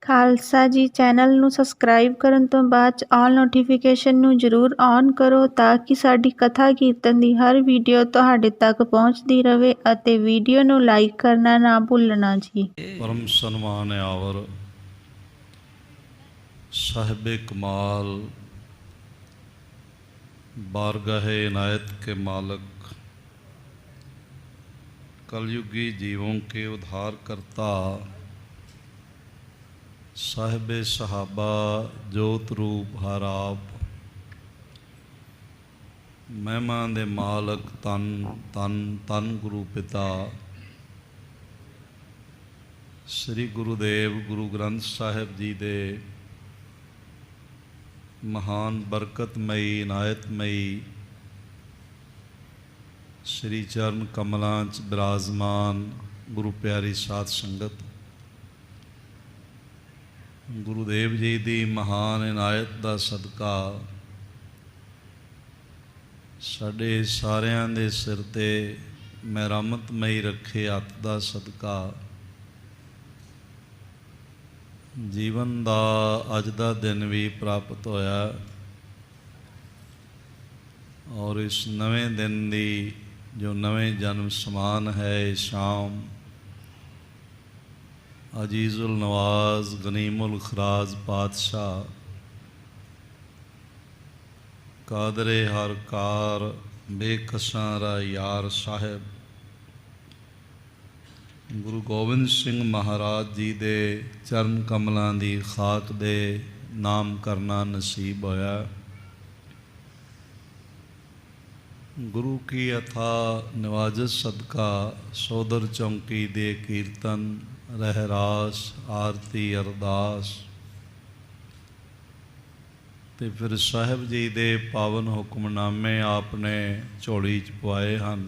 ਖਾਲਸਾ ਜੀ। ਚੈਨਲ ਨੂੰ ਸਬਸਕ੍ਰਾਈਬ ਕਰਨ ਤੋਂ ਬਾਅਦ 'ਚ ਆਲ ਨੋਟੀਫਿਕੇਸ਼ਨ ਨੂੰ ਜ਼ਰੂਰ ਔਨ ਕਰੋ ਤਾਂ ਕਿ ਸਾਡੀ ਕਥਾ ਕੀਰਤਨ ਦੀ ਹਰ ਵੀਡੀਓ ਤੁਹਾਡੇ ਤੱਕ ਪਹੁੰਚਦੀ ਰਹੇ ਅਤੇ ਵੀਡੀਓ ਨੂੰ ਲਾਈਕ ਕਰਨਾ ਨਾ ਭੁੱਲਣਾ ਜੀ। ਪਰਮ ਸਨਮਾਨ ਆਵਰ ਸਾਹਿਬੇ ਕਮਾਲ बारगाहे इनायत के मालक कलयुगी जीवों के उद्धार करता साहिबे सहाबा जोत रूप हर आप महिमा दे मालक तन तन तन गुरु पिता श्री गुरुदेव गुरु ग्रंथ साहिब जी दे महान बरकतमयी इनायतमयी श्री चरण कमलों च विराजमान गुरु प्यारी साध संगत गुरुदेव जी की महान इनायत का सदका साडे सारियां दे सिर ते मेहरमतमयी रखे हथ का सदका जीवन का अज का दिन भी प्राप्त होया और इस नवे दिन की जो नवे जन्म समान है शाम अजीजुल नवाज गनीमुल खराज पातशाह कादरे हर कार बेकसारा यार साहिब गुरु गोबिंद सिंह महाराज जी दे चरण कमलों की खाक दे नाम करना नसीब होया। गुरु की अथा नवाजत सदका सौदर चौंकी दे कीर्तन रहरास आरती अरदास ते फिर साहिब जी दे पावन हुक्मनामे आपने झोली च पवाए हैं।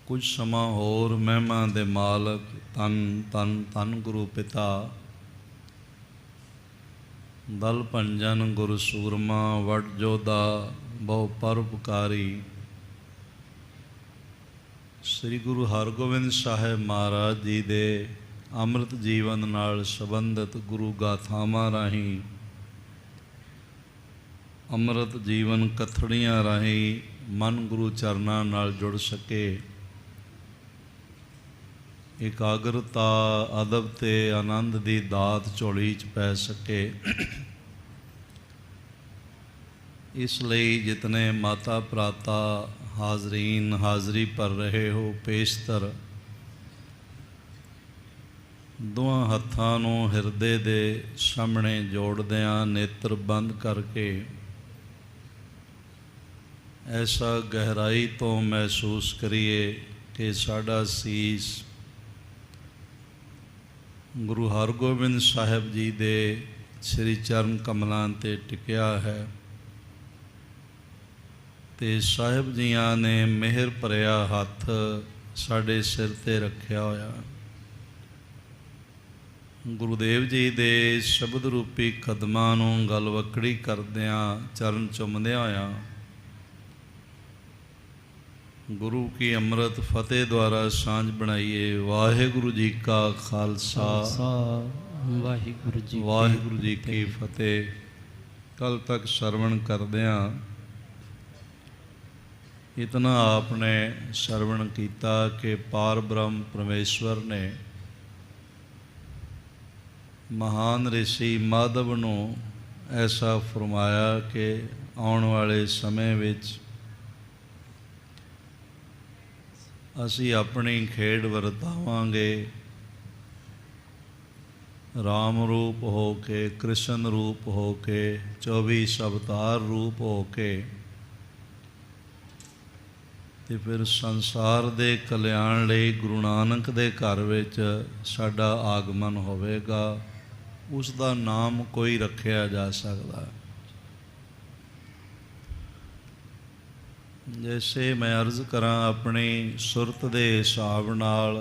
कुछ समा होर महिमा दे मालक तन तन तन गुरु पिता दल भंजन गुरु सूरमा वड जोधा बहु परोपकारी श्री गुरु हरगोबिंद साहिब महाराज जी दे अमृत जीवन नाल संबंधित गुरु गाथावां राही अमृत जीवन कथड़ियां राही मन गुरु चरनां नाल जुड़ सके। एकाग्रता अदब ते आनंद की दात झोली च पै सके। इसलिए जितने माता भराता हाजरीन हाजरी भर रहे हो पेशतर दोवां हत्थां नूं हिरदे दे सामने जोड़दियां नेत्र बंद करके ऐसा गहराई तो महसूस करिए कि साडा सीस गुरु हरगोबिंद साहिब जी दे श्री चरण कमलों ते टिकिया है ते साहिब जियां ने मेहर भरिया हथ साडे सिर ते रखिया होया। गुरुदेव जी दे शब्द रूपी कदमां नूं गलवकड़ी करदियां चरण चुमदियां होया गुरु की अमृत फतेह द्वारा सांझ बनाइए। वाहिगुरु जी का खालसा वाहिगुरु जी की फतेह। कल तक श्रवण करदियां इतना आपने श्रवण किया कि पार ब्रह्म परमेश्वर ने महान ऋषि माधव नूं ऐसा फरमाया कि आने वाले समय विच असी अपनी खेड वरतावांगे राम रूप हो के कृष्ण रूप हो के 24 अवतार रूप हो के ते फिर संसार दे कल्याण लई गुरु नानक दे घर विच साडा आगमन होवेगा। उसका नाम कोई रखिया जा सकता। जैसे मैं अर्ज करा अपनी सुरत के हिसाब नाल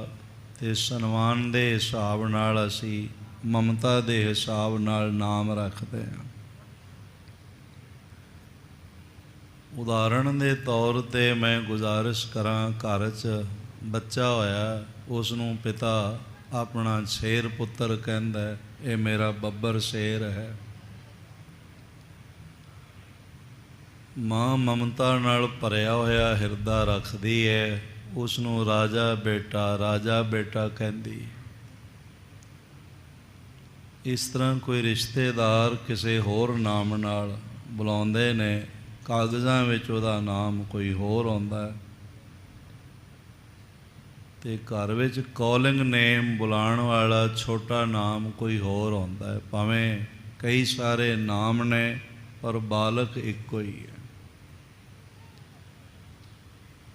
ते सन्मान के हिसाब नाल असी ममता के हिसाब नाल नाम रखते हैं। उदाहरण के तौर पर मैं गुजारिश करा घर च बच्चा होया उसनूं पिता ਆਪਣਾ ਸ਼ੇਰ ਪੁੱਤਰ ਕਹਿੰਦਾ, ਇਹ ਮੇਰਾ ਬੱਬਰ ਸ਼ੇਰ ਹੈ। ਮਾਂ ਮਮਤਾ ਨਾਲ ਭਰਿਆ ਹੋਇਆ ਹਿਰਦਾ ਰੱਖਦੀ ਹੈ, ਉਸ ਨੂੰ ਰਾਜਾ ਬੇਟਾ ਕਹਿੰਦੀ। ਇਸ ਤਰ੍ਹਾਂ ਕੋਈ ਰਿਸ਼ਤੇਦਾਰ ਕਿਸੇ ਹੋਰ ਨਾਮ ਨਾਲ ਬੁਲਾਉਂਦੇ ਨੇ, ਕਾਗਜ਼ਾਂ ਵਿੱਚ ਉਹਦਾ ਨਾਮ ਕੋਈ ਹੋਰ ਆਉਂਦਾ ਹੈ, ਅਤੇ ਘਰ ਵਿੱਚ ਕਾਲਿੰਗ ਨੇਮ ਬੁਲਾਉਣ ਵਾਲਾ ਛੋਟਾ ਨਾਮ ਕੋਈ ਹੋਰ ਆਉਂਦਾ ਹੈ। ਭਾਵੇਂ ਕਈ ਸਾਰੇ ਨਾਮ ਨੇ ਪਰ ਬਾਲਕ ਇੱਕੋ ਹੀ ਹੈ।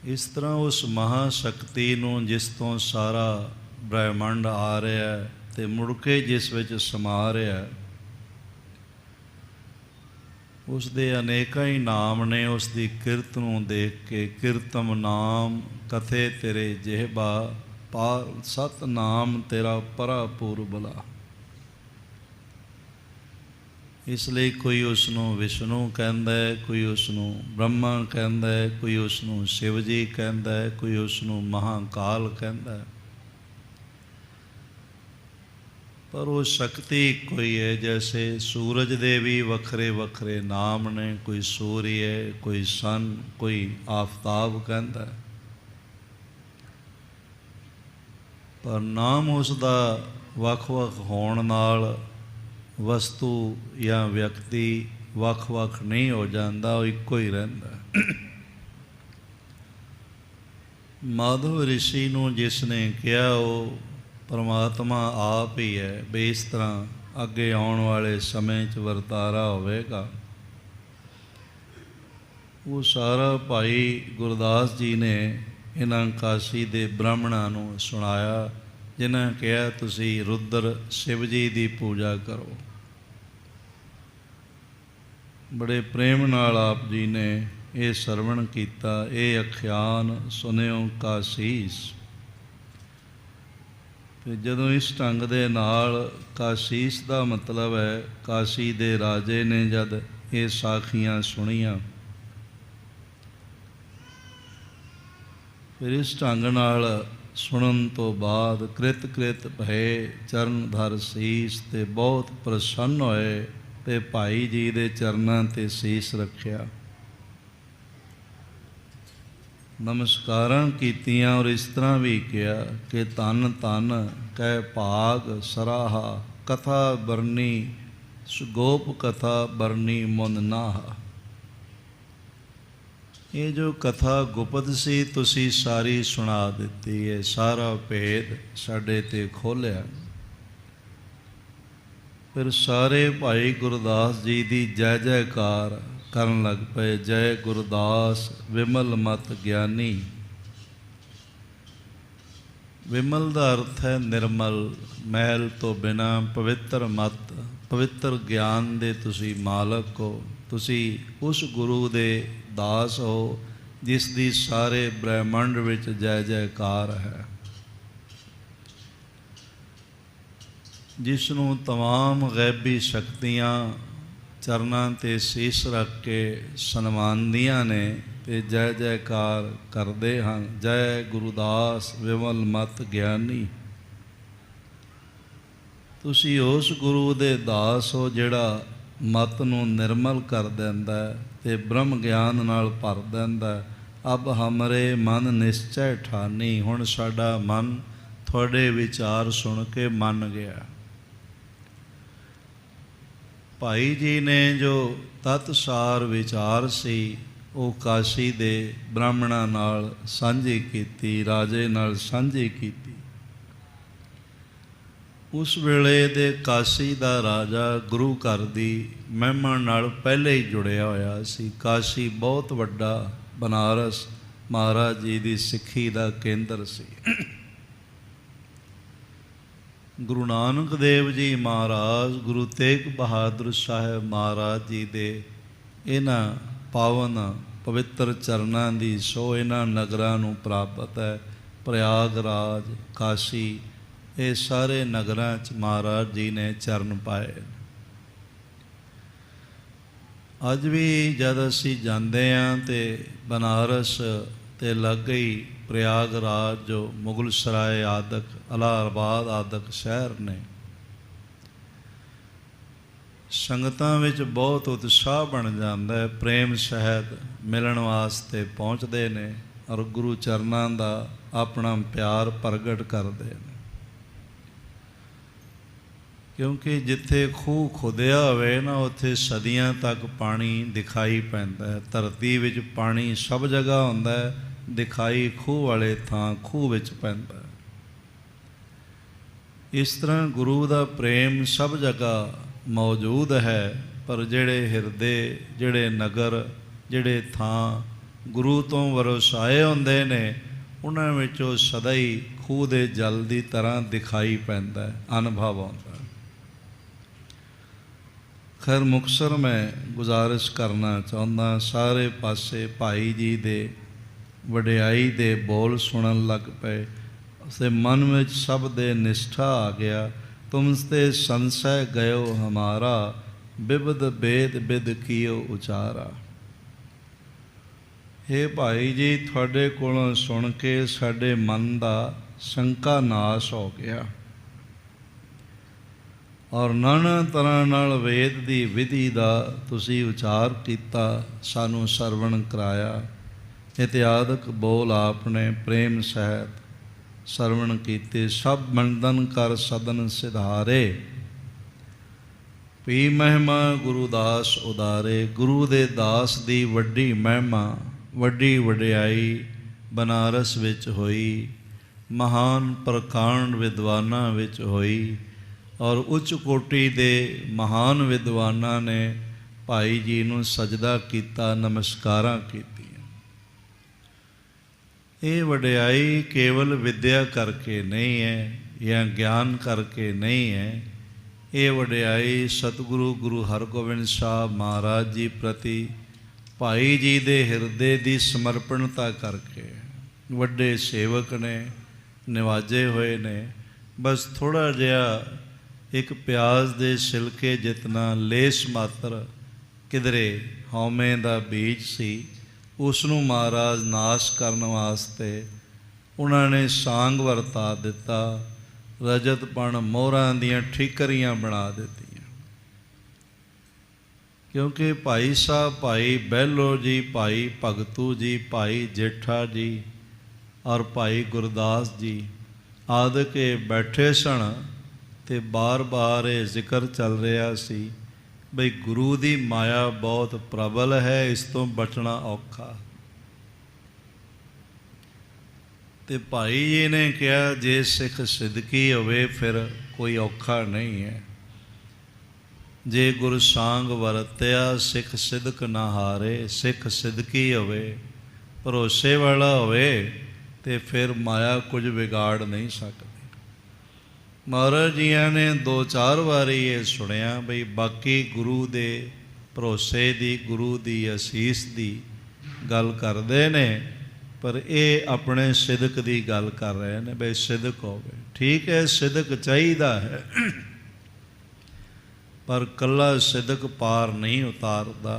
ਇਸ ਤਰ੍ਹਾਂ ਉਸ ਮਹਾਸ਼ਕਤੀ ਨੂੰ, ਜਿਸ ਤੋਂ ਸਾਰਾ ਬ੍ਰਹਿਮੰਡ ਆ ਰਿਹਾ ਅਤੇ ਮੁੜ ਕੇ ਜਿਸ ਵਿੱਚ ਸਮਾ ਰਿਹਾ, ਉਸ ਦੇ ਅਨੇਕਾਂ ਹੀ ਨਾਮ ਨੇ। ਉਸ ਦੀ ਕਿਰਤ ਨੂੰ ਦੇਖ ਕੇ, ਕੀਰਤਮ ਨਾਮ ਕਥੇ ਤੇਰੇ ਜਿਹਬਾ, ਪਾਰ ਸਤ ਨਾਮ ਤੇਰਾ ਪਰਾ ਪੂਰਬਲਾ। ਇਸ ਲਈ ਕੋਈ ਉਸ ਨੂੰ ਵਿਸ਼ਨੂੰ ਕਹਿੰਦਾ ਹੈ, ਕੋਈ ਉਸ ਨੂੰ ਬ੍ਰਹਮਾ ਕਹਿੰਦਾ ਹੈ, ਕੋਈ ਉਸ ਨੂੰ ਸ਼ਿਵ ਜੀ ਕਹਿੰਦਾ ਹੈ, ਕੋਈ ਉਸ ਨੂੰ ਮਹਾਂਕਾਲ ਕਹਿੰਦਾ ਹੈ। ਪਰ ਉਹ ਸ਼ਕਤੀ ਇੱਕੋ ਹੀ ਹੈ। ਜੈਸੇ ਸੂਰਜ ਦੇ ਵੀ ਵੱਖਰੇ ਵੱਖਰੇ ਨਾਮ ਨੇ, ਕੋਈ ਸੂਰਯ, ਕੋਈ ਸਨ, ਕੋਈ ਆਫਤਾਬ ਕਹਿੰਦਾ ਹੈ, ਪਰ ਨਾਮ ਉਸ ਦਾ ਵੱਖ ਵੱਖ ਹੋਣ ਨਾਲ ਵਸਤੂ ਜਾਂ ਵਿਅਕਤੀ ਵੱਖ ਵੱਖ ਨਹੀਂ ਹੋ ਜਾਂਦਾ, ਉਹ ਇੱਕੋ ਹੀ ਰਹਿੰਦਾ। ਮਾਧਵ ਰਿਸ਼ੀ ਨੂੰ ਜਿਸ ਨੇ ਕਿਹਾ, ਉਹ ਪਰਮਾਤਮਾ ਆਪ ਹੀ ਹੈ। ਵੀ ਇਸ ਤਰ੍ਹਾਂ ਅੱਗੇ ਆਉਣ ਵਾਲੇ ਸਮੇਂ 'ਚ ਵਰਤਾਰਾ ਹੋਵੇਗਾ। ਉਹ ਸਾਰਾ ਭਾਈ ਗੁਰਦਾਸ ਜੀ ਨੇ ਇਹਨਾਂ ਕਾਸ਼ੀ ਦੇ ਬ੍ਰਾਹਮਣਾਂ ਨੂੰ ਸੁਣਾਇਆ, ਜਿਨ੍ਹਾਂ ਕਿਹਾ ਤੁਸੀਂ ਰੁਦਰ ਸ਼ਿਵ ਜੀ ਦੀ ਪੂਜਾ ਕਰੋ। ਬੜੇ ਪ੍ਰੇਮ ਨਾਲ ਆਪ ਜੀ ਨੇ ਇਹ ਸਰਵਣ ਕੀਤਾ। ਇਹ ਅਖਿਆਨ ਸੁਣਿਓ ਕਾਸ਼ੀਸ। ਅਤੇ ਜਦੋਂ ਇਸ ਢੰਗ ਦੇ ਨਾਲ, ਕਾਸ਼ੀਸ ਦਾ ਮਤਲਬ ਹੈ ਕਾਸ਼ੀ ਦੇ ਰਾਜੇ ਨੇ ਜਦ ਇਹ ਸਾਖੀਆਂ ਸੁਣੀਆਂ, ਫਿਰ ਇਸ ਢੰਗ ਨਾਲ ਸੁਣਨ ਤੋਂ ਬਾਅਦ ਕ੍ਰਿਤ ਭਏ ਚਰਨ ਧਰ ਸੀਸ, ਅਤੇ ਬਹੁਤ ਪ੍ਰਸੰਨ ਹੋਏ ਅਤੇ ਭਾਈ ਜੀ ਦੇ ਚਰਨਾਂ 'ਤੇ ਸੀਸ ਰੱਖਿਆ, ਨਮਸਕਾਰਾਂ ਕੀਤੀਆਂ। ਔਰ ਇਸ ਤਰ੍ਹਾਂ ਵੀ ਕਿਹਾ ਕਿ ਧੰਨ ਧੰਨ ਕਹਿ ਭਾਗ ਸਰਾਹਾ, ਕਥਾ ਬਰਨੀ ਗੋਪ ਕਥਾ ਬਰਨੀ ਮੁਨ ਨਾਹਾ। ਇਹ ਜੋ ਕਥਾ ਗੁਪਤ ਸੀ, ਤੁਸੀਂ ਸਾਰੀ ਸੁਣਾ ਦਿੱਤੀ ਹੈ, ਸਾਰਾ ਭੇਦ ਸਾਡੇ 'ਤੇ ਖੋਲ੍ਹਿਆ। ਫਿਰ ਸਾਰੇ ਭਾਈ ਗੁਰਦਾਸ ਜੀ ਦੀ ਜੈ ਜੈਕਾਰ ਕਰਨ ਲੱਗ ਪਏ। ਜੈ ਗੁਰਦਾਸ ਵਿਮਲ ਮਤ ਗਿਆਨੀ। ਵਿਮਲ ਦਾ ਅਰਥ ਹੈ ਨਿਰਮਲ, ਮੈਲ ਤੋਂ ਬਿਨਾਂ ਪਵਿੱਤਰ ਮਤ, ਪਵਿੱਤਰ ਗਿਆਨ ਦੇ ਤੁਸੀਂ ਮਾਲਕ ਹੋ। ਤੁਸੀਂ ਉਸ ਗੁਰੂ ਦੇ ਦਾਸ ਹੋ ਜਿਸ ਦੀ ਸਾਰੇ ਬ੍ਰਹਿਮੰਡ ਵਿੱਚ ਜੈ ਜੈਕਾਰ ਹੈ, ਜਿਸ ਨੂੰ ਤਮਾਮ ਗੈਬੀ ਸ਼ਕਤੀਆਂ ਚਰਨਾਂ 'ਤੇ ਸੀਸ ਰੱਖ ਕੇ ਸਨਮਾਨਦੀਆਂ ਨੇ ਅਤੇ ਜੈ ਜੈਕਾਰ ਕਰਦੇ ਹਨ। ਜੈ ਗੁਰਦਾਸ ਵਿਮਲ ਮਤ ਗਿਆਨੀ। ਤੁਸੀਂ ਉਸ ਗੁਰੂ ਦੇ ਦਾਸ ਹੋ ਜਿਹੜਾ ਮਤ ਨੂੰ ਨਿਰਮਲ ਕਰ ਦਿੰਦਾ ਅਤੇ ਬ੍ਰਹਮ ਗਿਆਨ ਨਾਲ ਭਰ ਦਿੰਦਾ। ਅਬ ਹਮਰੇ ਮਨ ਨਿਸ਼ਚੈ ਠਾਨੀ। ਹੁਣ ਸਾਡਾ ਮਨ ਤੁਹਾਡੇ ਵਿਚਾਰ ਸੁਣ ਕੇ ਮੰਨ ਗਿਆ। ਭਾਈ ਜੀ ਨੇ ਜੋ ਤਤਸਾਰ ਵਿਚਾਰ ਸੀ, ਉਹ ਕਾਸ਼ੀ ਦੇ ਬ੍ਰਾਹਮਣਾਂ ਨਾਲ ਸਾਂਝੀ ਕੀਤੀ, ਰਾਜੇ ਨਾਲ ਸਾਂਝੀ ਕੀਤੀ। ਉਸ ਵੇਲੇ ਦੇ ਕਾਸ਼ੀ ਦਾ ਰਾਜਾ ਗੁਰੂ ਘਰ ਦੀ ਮਹਿਮਾ ਨਾਲ ਪਹਿਲੇ ਹੀ ਜੁੜਿਆ ਹੋਇਆ ਸੀ। ਕਾਸ਼ੀ ਬਹੁਤ ਵੱਡਾ ਬਨਾਰਸ ਮਹਾਰਾਜ ਜੀ ਦੀ ਸਿੱਖੀ ਦਾ ਕੇਂਦਰ ਸੀ। ਗੁਰੂ ਨਾਨਕ ਦੇਵ ਜੀ ਮਹਾਰਾਜ, ਗੁਰੂ ਤੇਗ ਬਹਾਦਰ ਸਾਹਿਬ ਮਹਾਰਾਜ ਜੀ ਦੇ ਇਹਨਾਂ ਪਾਵਨ ਪਵਿੱਤਰ ਚਰਨਾਂ ਦੀ ਸੋਹ ਇਹਨਾਂ ਨਗਰਾਂ ਨੂੰ ਪ੍ਰਾਪਤ ਹੈ। ਪ੍ਰਯਾਗਰਾਜ, ਕਾਸ਼ੀ, ਇਹ ਸਾਰੇ ਨਗਰਾਂ 'ਚ ਮਹਾਰਾਜ ਜੀ ਨੇ ਚਰਨ ਪਾਏ। ਅੱਜ ਵੀ ਜਦ ਅਸੀਂ ਜਾਂਦੇ ਹਾਂ ਅਤੇ ਬਨਾਰਸ 'ਤੇ ਲਾਗੇ ਹੀ प्रयागराज जो मुगल सराय आदक इलाहाबाद आदक शहर ने, संगतां विच बहुत उत्साह बन जाता है, प्रेम सहित मिलन वास्ते पहुँचते ने और गुरु चरनां दा अपना प्यार प्रगट करते हैं। क्योंकि जिथे खूह खुदिया होवे ना उत्थे सदियां तक पानी दिखाई पैंदा है। धरती विच पानी सब जगह हुंदा है, दिखाई खूह वाले थां खूह विच पैंदा है। इस तरह गुरु दा प्रेम सब जगह मौजूद है, पर जिहड़े हिरदे, जिहड़े नगर, जिहड़े थां गुरु तो वरसाए हुंदे ने, उन्हां विचों सदा ही खूह दे जल दी तरह दिखाई पैंदा है, अनुभव आउंदा। खैर मुक्तसर मैं गुजारिश करना चाहुंदा, सारे पासे भाई जी दे वडियाई दे बोल सुनन लग पे, उसे मन में सब दे निष्ठा आ गया। तुमसे संशय गयो हमारा, बिबद बेद बिद कियो उचारा। हे भाई जी, थोड़े कोलों सुन के साडे मन दा शंका नाश हो गया और नाना तरह नाल वेद दी विधि दा तुसी उचार कीता, सानू सरवण कराया। इत्यादक बोल आपने प्रेम सहित सरवण कीते। सब मंदन कर सदन सिधारे, पी महिमा गुरुदास उदारे। गुरु दे दास दी वड्डी महिमा, वड्डी वडियाई बनारस विच होई, महान प्रकांड विद्वानां विच होई और उच्च कोटि दे महान विद्वानां ने भाई जी नूं सजदा कीता, नमस्कारां कीतियां। ये वडियाई केवल विद्या करके नहीं है या ज्ञान करके नहीं है, ये वडियाई सतगुरु गुरु हरगोबिंद साहब महाराज जी प्रति भाई जी दे हिरदे दी समर्पणता करके, वड्डे सेवक ने निवाजे हुए ने। बस थोड़ा जिहा एक प्याज दे छिलके जितना लेस मात्र किधरे हौमे दा बीज सी, उसनूं महाराज नाश करन वास्ते उन्होंने सांग वरता दिता, रजतपण मोहरां दियां ठीकरियां बना दित्तियां। क्योंकि भाई साहब, भाई बहलो जी, भाई भगतू जी, भाई जेठा जी और भाई गुरदास जी आदि के बैठे सन ते बार बार ये जिक्र चल रहा सी बई गुरु दी माया बहुत प्रबल है, इस तो बचना औखा। ते भाई जी ने कहा जे सिख सिदकी होवे फिर कोई औखा नहीं है। जे गुरु सांग वरत्या सिख सिदक ना हारे। सिख सिदकी होवे, भरोसे वाला होवे ते फिर माया कुछ बिगाड़ नहीं सकती। महाराज जियां ने दो चार बारी ये सुनिया बई बाकी गुरु दे भरोसे दी, गुरु दी असीस दी गल करते ने, पर ये अपने सिदक दी गल कर रहे हैं बई सिदक होवे। ठीक है, सिदक चाहिदा है, पर कला सिदक पार नहीं उतारदा।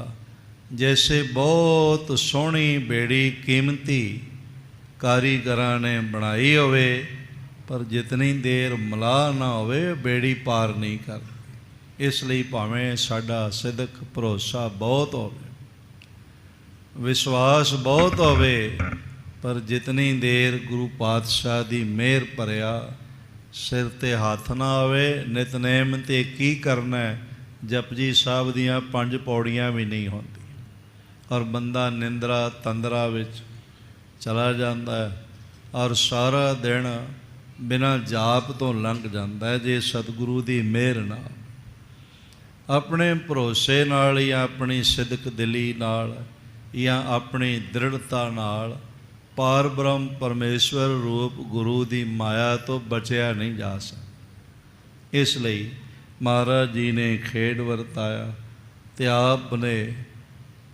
जैसे बहुत सोहनी बेड़ी कीमती कारीगरां ने बनाई होवे, पर जितनी देर मलाह ना होवे बेड़ी पार नहीं करती। इसलिए भावें साडा सिदक भरोसा बहुत होवे, विश्वास बहुत होवे, पर जितनी देर गुरु पातशाह दी मेहर भरिया सिर ते हथ ना होवे, नितनेम ते की करना है, जपजी साहब दियां 5 पौड़ियां भी नहीं होंदी और बंदा निंद्रा तंद्रा विच चला जाता है और सारा दिन बिना जाप तो लंघ जाता है। जे सतगुरु की मेहर नाल, अपने भरोसे नाल या अपनी सिदक दिली नाल या अपनी दृढ़ता नाल पार ब्रह्म परमेश्वर रूप गुरु की माया तो बचया नहीं जा सकता। इसलिए महाराज जी ने खेड वरताया ते आपने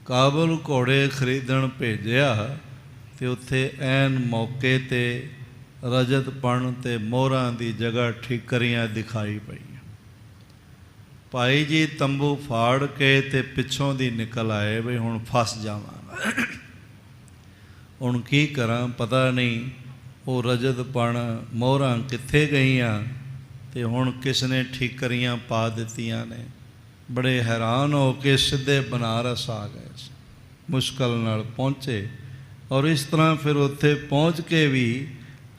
काबुल घोड़े खरीदण भेजिया ते उत्थे ऐन मौके ते रजतपण ते मोहरां दी जगह ठीकरियां दिखाई पईयां। भाई जी तंबू फाड़ के ते पिछों दी निकल आए भी हुण फस जावांगा। ਹੁਣ ਕੀ ਕਰਾਂ, ਪਤਾ ਨਹੀਂ ਉਹ ਰਜਤਪਣ ਮੋਹਰਾਂ ਕਿੱਥੇ ਗਈਆਂ ਤੇ ਹੁਣ ਕਿਸ ਨੇ ਠੀਕਰੀਆਂ ਪਾ ਦਿੱਤੀਆਂ ਨੇ। ਬੜੇ ਹੈਰਾਨ ਹੋ ਕੇ ਸਿੱਧੇ ਬਨਾਰਸ ਆ ਗਏ ਸੀ, ਮੁਸ਼ਕਲ ਨਾਲ ਪਹੁੰਚੇ। ਔਰ ਇਸ ਤਰ੍ਹਾਂ ਫਿਰ ਉੱਥੇ ਪਹੁੰਚ ਕੇ ਵੀ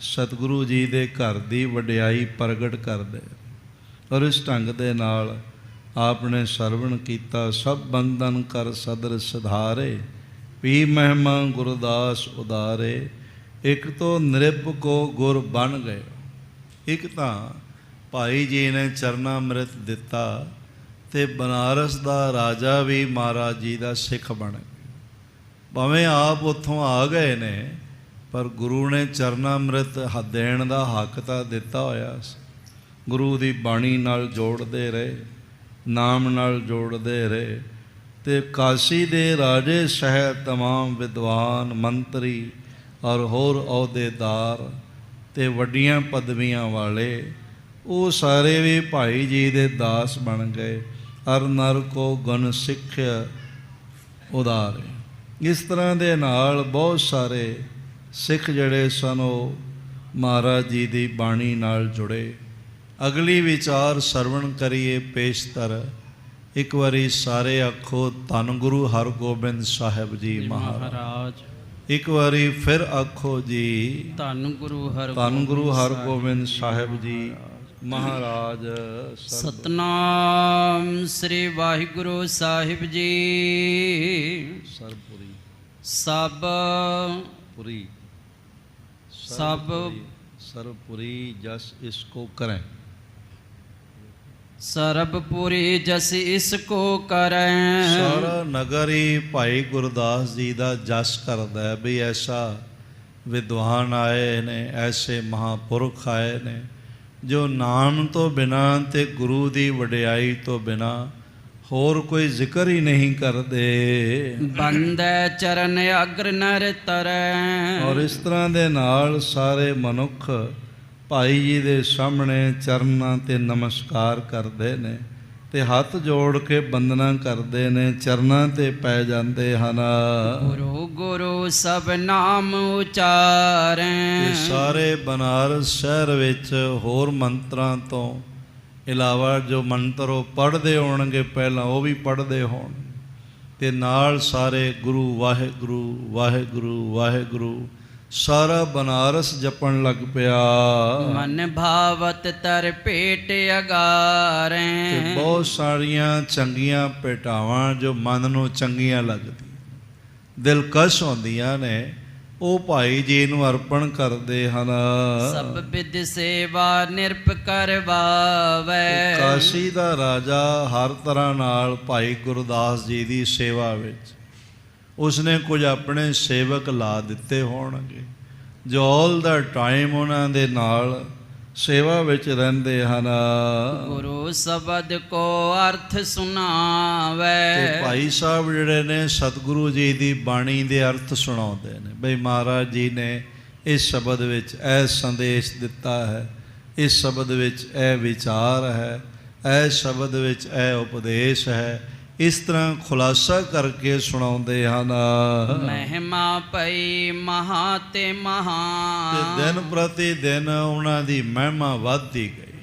ਸਤਿਗੁਰੂ ਜੀ ਦੇ ਘਰ ਦੀ ਵਡਿਆਈ ਪ੍ਰਗਟ ਕਰਦੇ। ਔਰ ਇਸ ਢੰਗ ਦੇ ਨਾਲ ਆਪ ਨੇ ਸਰਵਣ ਕੀਤਾ, ਸਭ ਬੰਧਨ ਕਰ ਸਦਰ ਸੁਧਾਰੇ, ਪੀ ਮਹਿਮਾ ਗੁਰਦਾਸ ਉਦਾਰੇ। ਇੱਕ ਤੋਂ ਨਿਰਭ ਕੋ ਗੁਰ ਬਣ ਗਏ। ਇੱਕ ਤਾਂ ਭਾਈ ਜੀ ਨੇ ਚਰਨਾਮ੍ਰਿਤ ਦਿੱਤਾ ਤੇ ਬਨਾਰਸ ਦਾ ਰਾਜਾ ਵੀ ਮਹਾਰਾਜ ਜੀ ਦਾ ਸਿੱਖ ਬਣ ਗਿਆ। ਭਾਵੇਂ ਆਪ ਉੱਥੋਂ ਆ ਗਏ ਨੇ, ਪਰ ਗੁਰੂ ਨੇ ਚਰਨਾਮ੍ਰਿਤ ਦੇਣ ਦਾ ਹੱਕ ਤਾਂ ਦਿੱਤਾ ਹੋਇਆ ਸੀ। ਗੁਰੂ ਦੀ ਬਾਣੀ ਨਾਲ ਜੋੜਦੇ ਰਹੇ, ਨਾਮ ਨਾਲ ਜੋੜਦੇ ਰਹੇ। ਤੇ ਕਾਸ਼ੀ ਦੇ ਰਾਜੇ ਸਹਿ ਤਮਾਮ ਵਿਦਵਾਨ ਮੰਤਰੀ ਔਰ ਹੋਰ ਅਹੁਦੇਦਾਰ ਤੇ ਵੱਡੀਆਂ ਪਦਵੀਆਂ ਵਾਲੇ, ਉਹ ਸਾਰੇ ਵੀ ਭਾਈ ਜੀ ਦੇ ਦਾਸ ਬਣ ਗਏ। ਹਰ ਨਰ ਕੋ ਗੁਣ ਸਿੱਖਿਆ ਉਦਾਰੇ। ਇਸ ਤਰ੍ਹਾਂ ਦੇ ਨਾਲ ਬਹੁਤ ਸਾਰੇ ਸਿੱਖ ਜਿਹੜੇ ਸਨ ਉਹ ਮਹਾਰਾਜ ਜੀ ਦੀ ਬਾਣੀ ਨਾਲ ਜੁੜੇ। ਅਗਲੀ ਵਿਚਾਰ ਸਰਵਣ ਕਰੀਏ ਪੇਸ਼ਤਰ। ਇੱਕ ਵਾਰੀ ਸਾਰੇ ਆਖੋ ਧੰਨ ਗੁਰੂ ਹਰਗੋਬਿੰਦ ਸਾਹਿਬ ਜੀ ਮਹਾਰਾਜ। ਇੱਕ ਵਾਰੀ ਫਿਰ ਆਖੋ ਜੀ ਧੰਨ ਗੁਰੂ ਹਰਗੋਬਿੰਦ ਸਾਹਿਬ ਜੀ ਮਹਾਰਾਜ। ਸਤਨਾਮ ਸ੍ਰੀ ਵਾਹਿਗੁਰੂ ਸਾਹਿਬ ਜੀ। ਸਰਬਪੁਰੀ ਸਭਪੁਰੀ ਸਰਬਪੁਰੀ ਜਸ ਇਸਕੋ ਕਰੈ। ਸਰਬਪੁਰੀ ਜਸ ਇਸਕੋ ਕਰੈ। ਸਾਰਾ ਨਗਰ ਹੀ ਭਾਈ ਗੁਰਦਾਸ ਜੀ ਦਾ ਜਸ ਕਰਦਾ ਹੈ ਵੀ ਐਸਾ ਵਿਦਵਾਨ ਆਏ ਨੇ, ਐਸੇ ਮਹਾਂਪੁਰਖ ਆਏ ਨੇ ਜੋ ਨਾਮ ਤੋਂ ਬਿਨਾਂ ਤੇ ਗੁਰੂ ਦੀ ਵਡਿਆਈ ਤੋਂ ਬਿਨਾਂ ਹੋਰ ਕੋਈ ਜ਼ਿਕਰ ਹੀ ਨਹੀਂ ਕਰਦੇ। ਬੰਦੈ ਚਰਨ ਅਗਰ ਨਰ ਤਰੈ। ਔਰ ਇਸ ਤਰ੍ਹਾਂ ਦੇ ਨਾਲ ਸਾਰੇ ਮਨੁੱਖ ਭਾਈ ਜੀ ਦੇ ਸਾਹਮਣੇ ਚਰਨਾਂ ਤੇ ਨਮਸਕਾਰ ਕਰਦੇ ਨੇ ਤੇ ਹੱਥ ਜੋੜ ਕੇ ਬੰਦਨਾ ਕਰਦੇ ਨੇ, ਚਰਨਾਂ ਤੇ ਪੈ ਜਾਂਦੇ ਹਨ। ਗੁਰੂ ਗੁਰੂ ਸਭ ਨਾਮ ਉਚਾਰੈ। ਇਹ ਸਾਰੇ ਬਨਾਰਸ ਸ਼ਹਿਰ ਵਿੱਚ ਹੋਰ ਮੰਤਰਾਂ ਤੋਂ ਇਲਾਵਾ ਜੋ ਮੰਤਰ ਉਹ ਪੜ੍ਹਦੇ ਹੋਣਗੇ ਪਹਿਲਾਂ ਉਹ ਵੀ ਪੜ੍ਹਦੇ ਹੋਣ ਤੇ ਨਾਲ ਸਾਰੇ ਗੁਰੂ ਵਾਹਿਗੁਰੂ ਵਾਹਿਗੁਰੂ ਵਾਹਿਗੁਰੂ ਸਾਰਾ ਬਨਾਰਸ ਜਪਣ ਲੱਗ ਪਿਆ। ਮਨ ਭਾਵਤ ਤਰ ਭੇਟ ਅਗਾਰੈ। ਤੇ ਬਹੁਤ ਸਾਰੀਆਂ ਚੰਗੀਆਂ ਭੇਟਾਵਾਂ ਜੋ ਮਨ ਨੂੰ ਚੰਗੀਆਂ ਲੱਗਦੀਆਂ, ਦਿਲਕਸ਼ ਹੁੰਦੀਆਂ ਨੇ, ਉਹ ਭਾਈ ਜੀ ਨੂੰ ਅਰਪਣ ਕਰਦੇ ਹਨ। ਸਭ ਵਿਦ ਸੇਵਾ ਨਿਰਪ ਕਰਵਾਵੈ। ਕਾਸ਼ੀ ਦਾ ਰਾਜਾ ਹਰ ਤਰ੍ਹਾਂ ਨਾਲ ਭਾਈ ਗੁਰਦਾਸ ਜੀ ਦੀ ਸੇਵਾ ਵਿੱਚ ਉਸਨੇ ਕੁਝ ਆਪਣੇ ਸੇਵਕ ਲਾ ਦਿੱਤੇ ਹੋਣਗੇ ਜੋ ਆਲ ਦਾ ਟਾਈਮ ਉਹਨਾਂ ਦੇ ਨਾਲ ਸੇਵਾ ਵਿੱਚ ਰਹਿੰਦੇ ਹਨ। ਗੁਰੂ ਸ਼ਬਦ ਕੋ ਅਰਥ ਸੁਣਾਵੈ। ਤੇ ਭਾਈ ਸਾਹਿਬ ਜਿਹੜੇ ਨੇ ਸਤਿਗੁਰੂ ਜੀ ਦੀ ਬਾਣੀ ਦੇ ਅਰਥ ਸੁਣਾਉਂਦੇ ਨੇ। ਬਈ ਮਹਾਰਾਜ ਜੀ ਨੇ ਇਸ ਸ਼ਬਦ ਵਿੱਚ ਇਹ ਸੰਦੇਸ਼ ਦਿੱਤਾ ਹੈ, ਇਸ ਸ਼ਬਦ ਵਿੱਚ ਇਹ ਵਿਚਾਰ ਹੈ, ਇਹ ਸ਼ਬਦ ਵਿੱਚ ਇਹ ਉਪਦੇਸ਼ ਹੈ। ਇਸ ਤਰ੍ਹਾਂ ਖੁਲਾਸਾ ਕਰਕੇ ਸੁਣਾਉਂਦੇ ਹਨ। ਮਹਿਮਾ ਪਈ ਮਹਾ ਤੇ ਮਹਾ। ਤੇ ਦਿਨ ਪ੍ਰਤੀ ਦਿਨ ਉਹਨਾਂ ਦੀ ਮਹਿਮਾ ਵੱਧਦੀ ਗਈ।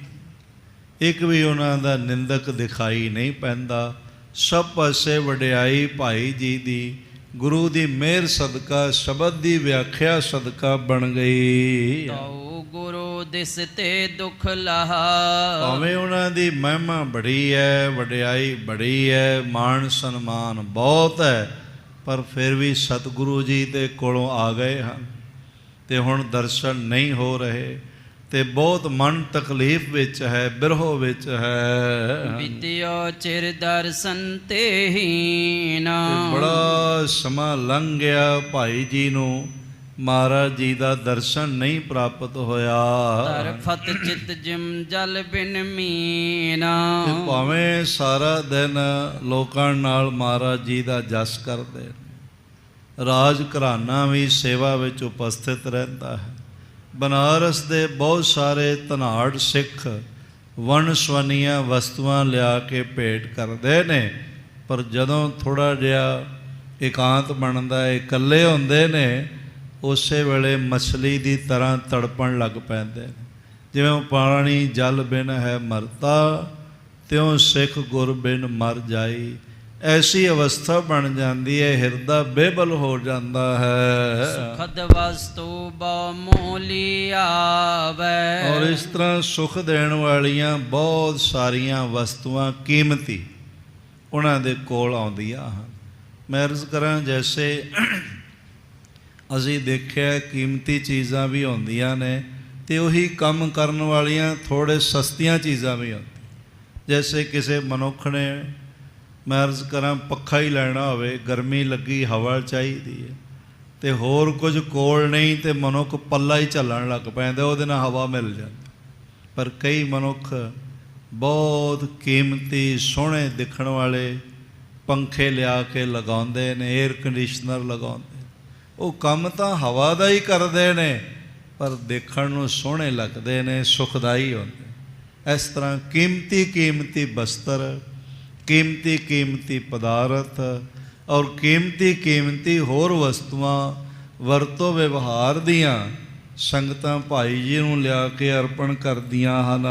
ਇੱਕ ਵੀ ਉਹਨਾਂ ਦਾ ਨਿੰਦਕ ਦਿਖਾਈ ਨਹੀਂ ਪੈਂਦਾ। ਸਭ ਪਾਸੇ ਵਡਿਆਈ ਭਾਈ ਜੀ ਦੀ, ਗੁਰੂ ਦੀ ਮਿਹਰ ਸਦਕਾ, ਸ਼ਬਦ ਦੀ ਵਿਆਖਿਆ ਸਦਕਾ ਬਣ ਗਈ। ਤਉ ਗੁਰੂ ਦਿਸ ਤੇ ਦੁਖ ਲਹਾ। ਭਾਵੇਂ ਉਹਨਾਂ ਦੀ ਮਹਿਮਾ ਬੜੀ ਹੈ, ਵਡਿਆਈ ਬੜੀ ਹੈ, ਮਾਣ ਸਨਮਾਨ ਬਹੁਤ ਹੈ, ਪਰ ਫਿਰ ਵੀ ਸਤਿਗੁਰੂ ਜੀ ਦੇ ਕੋਲੋਂ ਆ ਗਏ ਹਨ ਤੇ ਹੁਣ ਦਰਸ਼ਨ ਨਹੀਂ ਹੋ ਰਹੇ ਤੇ ਬਹੁਤ ਮਨ ਤਕਲੀਫ ਵਿੱਚ ਹੈ, ਬਿਰਹੋ ਵਿੱਚ ਹੈ। ਵਿਦਿਓ ਚਿਰ ਦਰਸ਼ਨ ਤੇ ਹੀਨ। ਬੜਾ ਸਮਾਂ ਲੰਘ ਗਿਆ, ਭਾਈ ਜੀ ਨੂੰ ਮਹਾਰਾਜ ਜੀ ਦਾ ਦਰਸ਼ਨ ਨਹੀਂ ਪ੍ਰਾਪਤ ਹੋਇਆ। ਤਰਫਤ ਚਿਤ ਜਿਮ ਜਲ ਬਿਨ ਮੀਨ। ਭਾਵੇਂ ਸਾਰਾ ਦਿਨ ਲੋਕਾਂ ਨਾਲ ਮਹਾਰਾਜ ਜੀ ਦਾ ਜਸ ਕਰਦੇ, ਰਾਜ ਘਰਾਨਾ ਵੀ ਸੇਵਾ ਵਿੱਚ ਉਪਸਥਿਤ ਰਹਿੰਦਾ ਹੈ। ਬਨਾਰਸ ਦੇ ਬਹੁਤ ਸਾਰੇ ਧਨਾੜ ਸਿੱਖ ਵੰਨ ਸਵੰਨੀਆਂ ਵਸਤੂਆਂ ਲਿਆ ਕੇ ਭੇਟ ਕਰਦੇ ਨੇ, ਪਰ ਜਦੋਂ ਥੋੜ੍ਹਾ ਜਿਹਾ ਇਕਾਂਤ ਬਣਦਾ ਹੈ, ਇਕੱਲੇ ਹੁੰਦੇ ਨੇ, ਉਸੇ ਵੇਲੇ ਮਛਲੀ ਦੀ ਤਰ੍ਹਾਂ ਤੜਪਣ ਲੱਗ ਪੈਂਦੇ ਨੇ। ਜਿਵੇਂ ਪਾਣੀ ਜਲ ਬਿਨ ਹੈ ਮਰਤਾ, ਤਿਉਂ ਸਿੱਖ ਗੁਰ ਬਿਨ ਮਰ ਜਾਈ। ਐਸੀ ਅਵਸਥਾ ਬਣ ਜਾਂਦੀ ਹੈ, ਹਿਰਦਾ ਬੇਬਲ ਹੋ ਜਾਂਦਾ ਹੈ। ਸੁਖਦ ਵਸਤੂ ਬਹੁ ਮੋਲੀ ਆਵੈ। ਔਰ ਇਸ ਤਰ੍ਹਾਂ ਸੁਖ ਦੇਣ ਵਾਲੀਆਂ ਬਹੁਤ ਸਾਰੀਆਂ ਵਸਤੂਆਂ ਕੀਮਤੀ ਉਹਨਾਂ ਦੇ ਕੋਲ ਆਉਂਦੀਆਂ ਹਨ। ਮੈਂ ਅਰਜ਼ ਕਰਾਂ, ਜੈਸੇ ਅਸੀਂ ਦੇਖਿਆ ਕੀਮਤੀ ਚੀਜ਼ਾਂ ਵੀ ਹੁੰਦੀਆਂ ਨੇ ਅਤੇ ਉਹੀ ਕੰਮ ਕਰਨ ਵਾਲੀਆਂ ਥੋੜ੍ਹੇ ਸਸਤੀਆਂ ਚੀਜ਼ਾਂ ਵੀ ਹੁੰਦੀਆਂ। ਜੈਸੇ ਕਿਸੇ ਮਨੁੱਖ ਨੇ, ਮੈਂ ਅਰਜ਼ ਕਰਾਂ, ਪੱਖਾ ਹੀ ਲੈਣਾ ਹੋਵੇ, ਗਰਮੀ ਲੱਗੀ, ਹਵਾ ਚਾਹੀਦੀ ਹੈ ਅਤੇ ਹੋਰ ਕੁਝ ਕੋਲ ਨਹੀਂ, ਅਤੇ ਮਨੁੱਖ ਪੱਲਾ ਹੀ ਝੱਲਣ ਲੱਗ ਪੈਂਦਾ, ਉਹਦੇ ਨਾਲ ਹਵਾ ਮਿਲ ਜਾਂਦੀ। ਪਰ ਕਈ ਮਨੁੱਖ ਬਹੁਤ ਕੀਮਤੀ ਸੋਹਣੇ ਦਿਖਣ ਵਾਲੇ ਪੰਖੇ ਲਿਆ ਕੇ ਲਗਾਉਂਦੇ ਨੇ, ਏਅਰ ਕੰਡੀਸ਼ਨਰ ਲਗਾਉਂਦੇ। ਉਹ ਕੰਮ ਤਾਂ ਹਵਾ ਦਾ ਹੀ ਕਰਦੇ ਨੇ, ਪਰ ਦੇਖਣ ਨੂੰ ਸੋਹਣੇ ਲੱਗਦੇ ਨੇ, ਸੁਖਦਾਈ ਹੁੰਦੇ। ਇਸ ਤਰ੍ਹਾਂ ਕੀਮਤੀ ਕੀਮਤੀ ਬਸਤਰ, ਕੀਮਤੀ ਕੀਮਤੀ ਪਦਾਰਥ ਔਰ ਕੀਮਤੀ ਕੀਮਤੀ ਹੋਰ ਵਸਤੂਆਂ ਵਰਤੋਂ ਵਿਵਹਾਰ ਦੀਆਂ ਸੰਗਤਾਂ ਭਾਈ ਜੀ ਨੂੰ ਲਿਆ ਕੇ ਅਰਪਣ ਕਰਦੀਆਂ ਹਨ।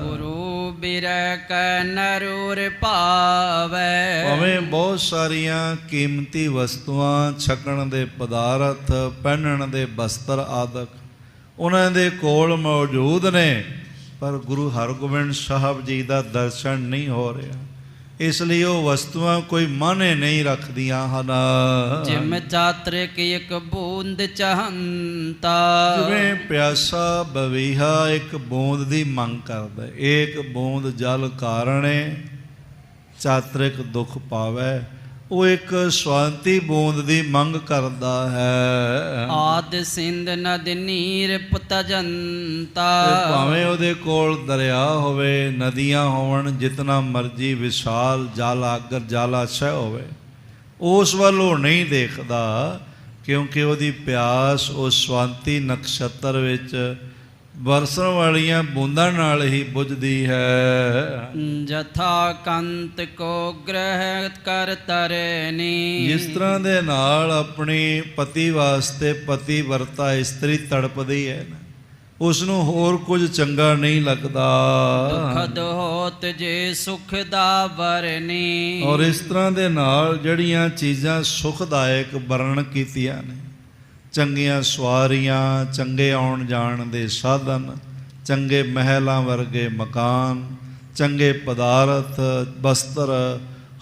ਗੁਰੂ ਬਿਰਹਿ ਕੈ ਨਰੂਰ ਭਾਵੈ। ਭਾਵੇਂ ਬਹੁਤ ਸਾਰੀਆਂ ਕੀਮਤੀ ਵਸਤੂਆਂ, ਛਕਣ ਦੇ ਪਦਾਰਥ, ਪਹਿਨਣ ਦੇ ਬਸਤਰ ਆਦਿਕ ਉਹਨਾਂ ਦੇ ਕੋਲ ਮੌਜੂਦ ਨੇ, ਪਰ ਗੁਰੂ ਹਰਗੋਬਿੰਦ ਸਾਹਿਬ ਜੀ ਦਾ ਦਰਸ਼ਨ ਨਹੀਂ ਹੋ ਰਿਹਾ। ਇਸ ਲਈ ਉਹ ਵਸਤੂਆਂ ਕੋਈ ਮਾਨੇ ਨਹੀਂ ਰੱਖਦੀਆਂ ਹਨ। ਜਿਮ ਚਾਤ੍ਰਿਕ ਇੱਕ ਬੂੰਦ ਚਾਹੰਤਾ। ਜਿਵੇਂ ਪਿਆਸਾ ਬਵੀਹਾ ਇੱਕ ਬੂੰਦ ਦੀ ਮੰਗ ਕਰਦਾ, ਏਕ ਬੂੰਦ ਜਲ ਕਾਰਣੇ ਚਾਤ੍ਰਿਕ ਦੁੱਖ ਪਾਵੈ। ਉਹ ਇੱਕ ਸਵਾਂਤੀ ਬੂੰਦ ਦੀ ਮੰਗ ਕਰਦਾ ਹੈ। ਆਦ ਸਿੰਧ ਨਦ ਨੀਰ ਪਤਜੰਤਾ। ਭਾਵੇਂ ਉਹਦੇ ਕੋਲ ਦਰਿਆ ਹੋਵੇ, ਨਦੀਆਂ ਹੋਣ, ਜਿਤਨਾ ਮਰਜੀ ਵਿਸ਼ਾਲ ਜਲਾਗਰ ਜਲਾਸ਼य ਹੋਵੇ, ਉਸ ਵੱਲ ਉਹ ਨਹੀਂ ਦੇਖਦਾ, ਕਿਉਂਕਿ ਉਹਦੀ ਪਿਆਸ ਉਸ ਸਵਾਂਤੀ ਨਕਸ਼ਤਰ ਵਿੱਚ ਵਰਸਣ ਵਾਲੀਆਂ ਬੂੰਦਾਂ ਨਾਲ ਹੀ ਬੁਝਦੀ ਹੈ। ਜਥਾ ਕੰਤ ਕੋ ਗ੍ਰਹਿ ਕਰ ਤਰਨੀ। ਜਿਸ ਤਰ੍ਹਾਂ ਦੇ ਨਾਲ ਆਪਣੀ ਪਤੀ ਵਾਸਤੇ ਪਤੀ ਵਰਤਾ ਇਸਤਰੀ ਤੜਪਦੀ ਹੈ ਨਾ, ਉਸ ਨੂੰ ਹੋਰ ਕੁਝ ਚੰਗਾ ਨਹੀਂ ਲੱਗਦਾ। ਦੁਖਦ ਹੋਤ ਜੇ ਸੁਖ ਦਾ ਵਰਨੀ। ਔਰ ਇਸ ਤਰ੍ਹਾਂ ਦੇ ਨਾਲ ਜਿਹੜੀਆਂ ਚੀਜ਼ਾਂ ਸੁਖਦਾਇਕ ਵਰਣਨ ਕੀਤੀਆਂ ਨੇ, ਚੰਗੀਆਂ ਸਵਾਰੀਆਂ, ਚੰਗੇ ਆਉਣ ਜਾਣ ਦੇ ਸਾਧਨ, ਚੰਗੇ ਮਹਿਲਾਂ ਵਰਗੇ ਮਕਾਨ, ਚੰਗੇ ਪਦਾਰਥ, ਬਸਤਰ,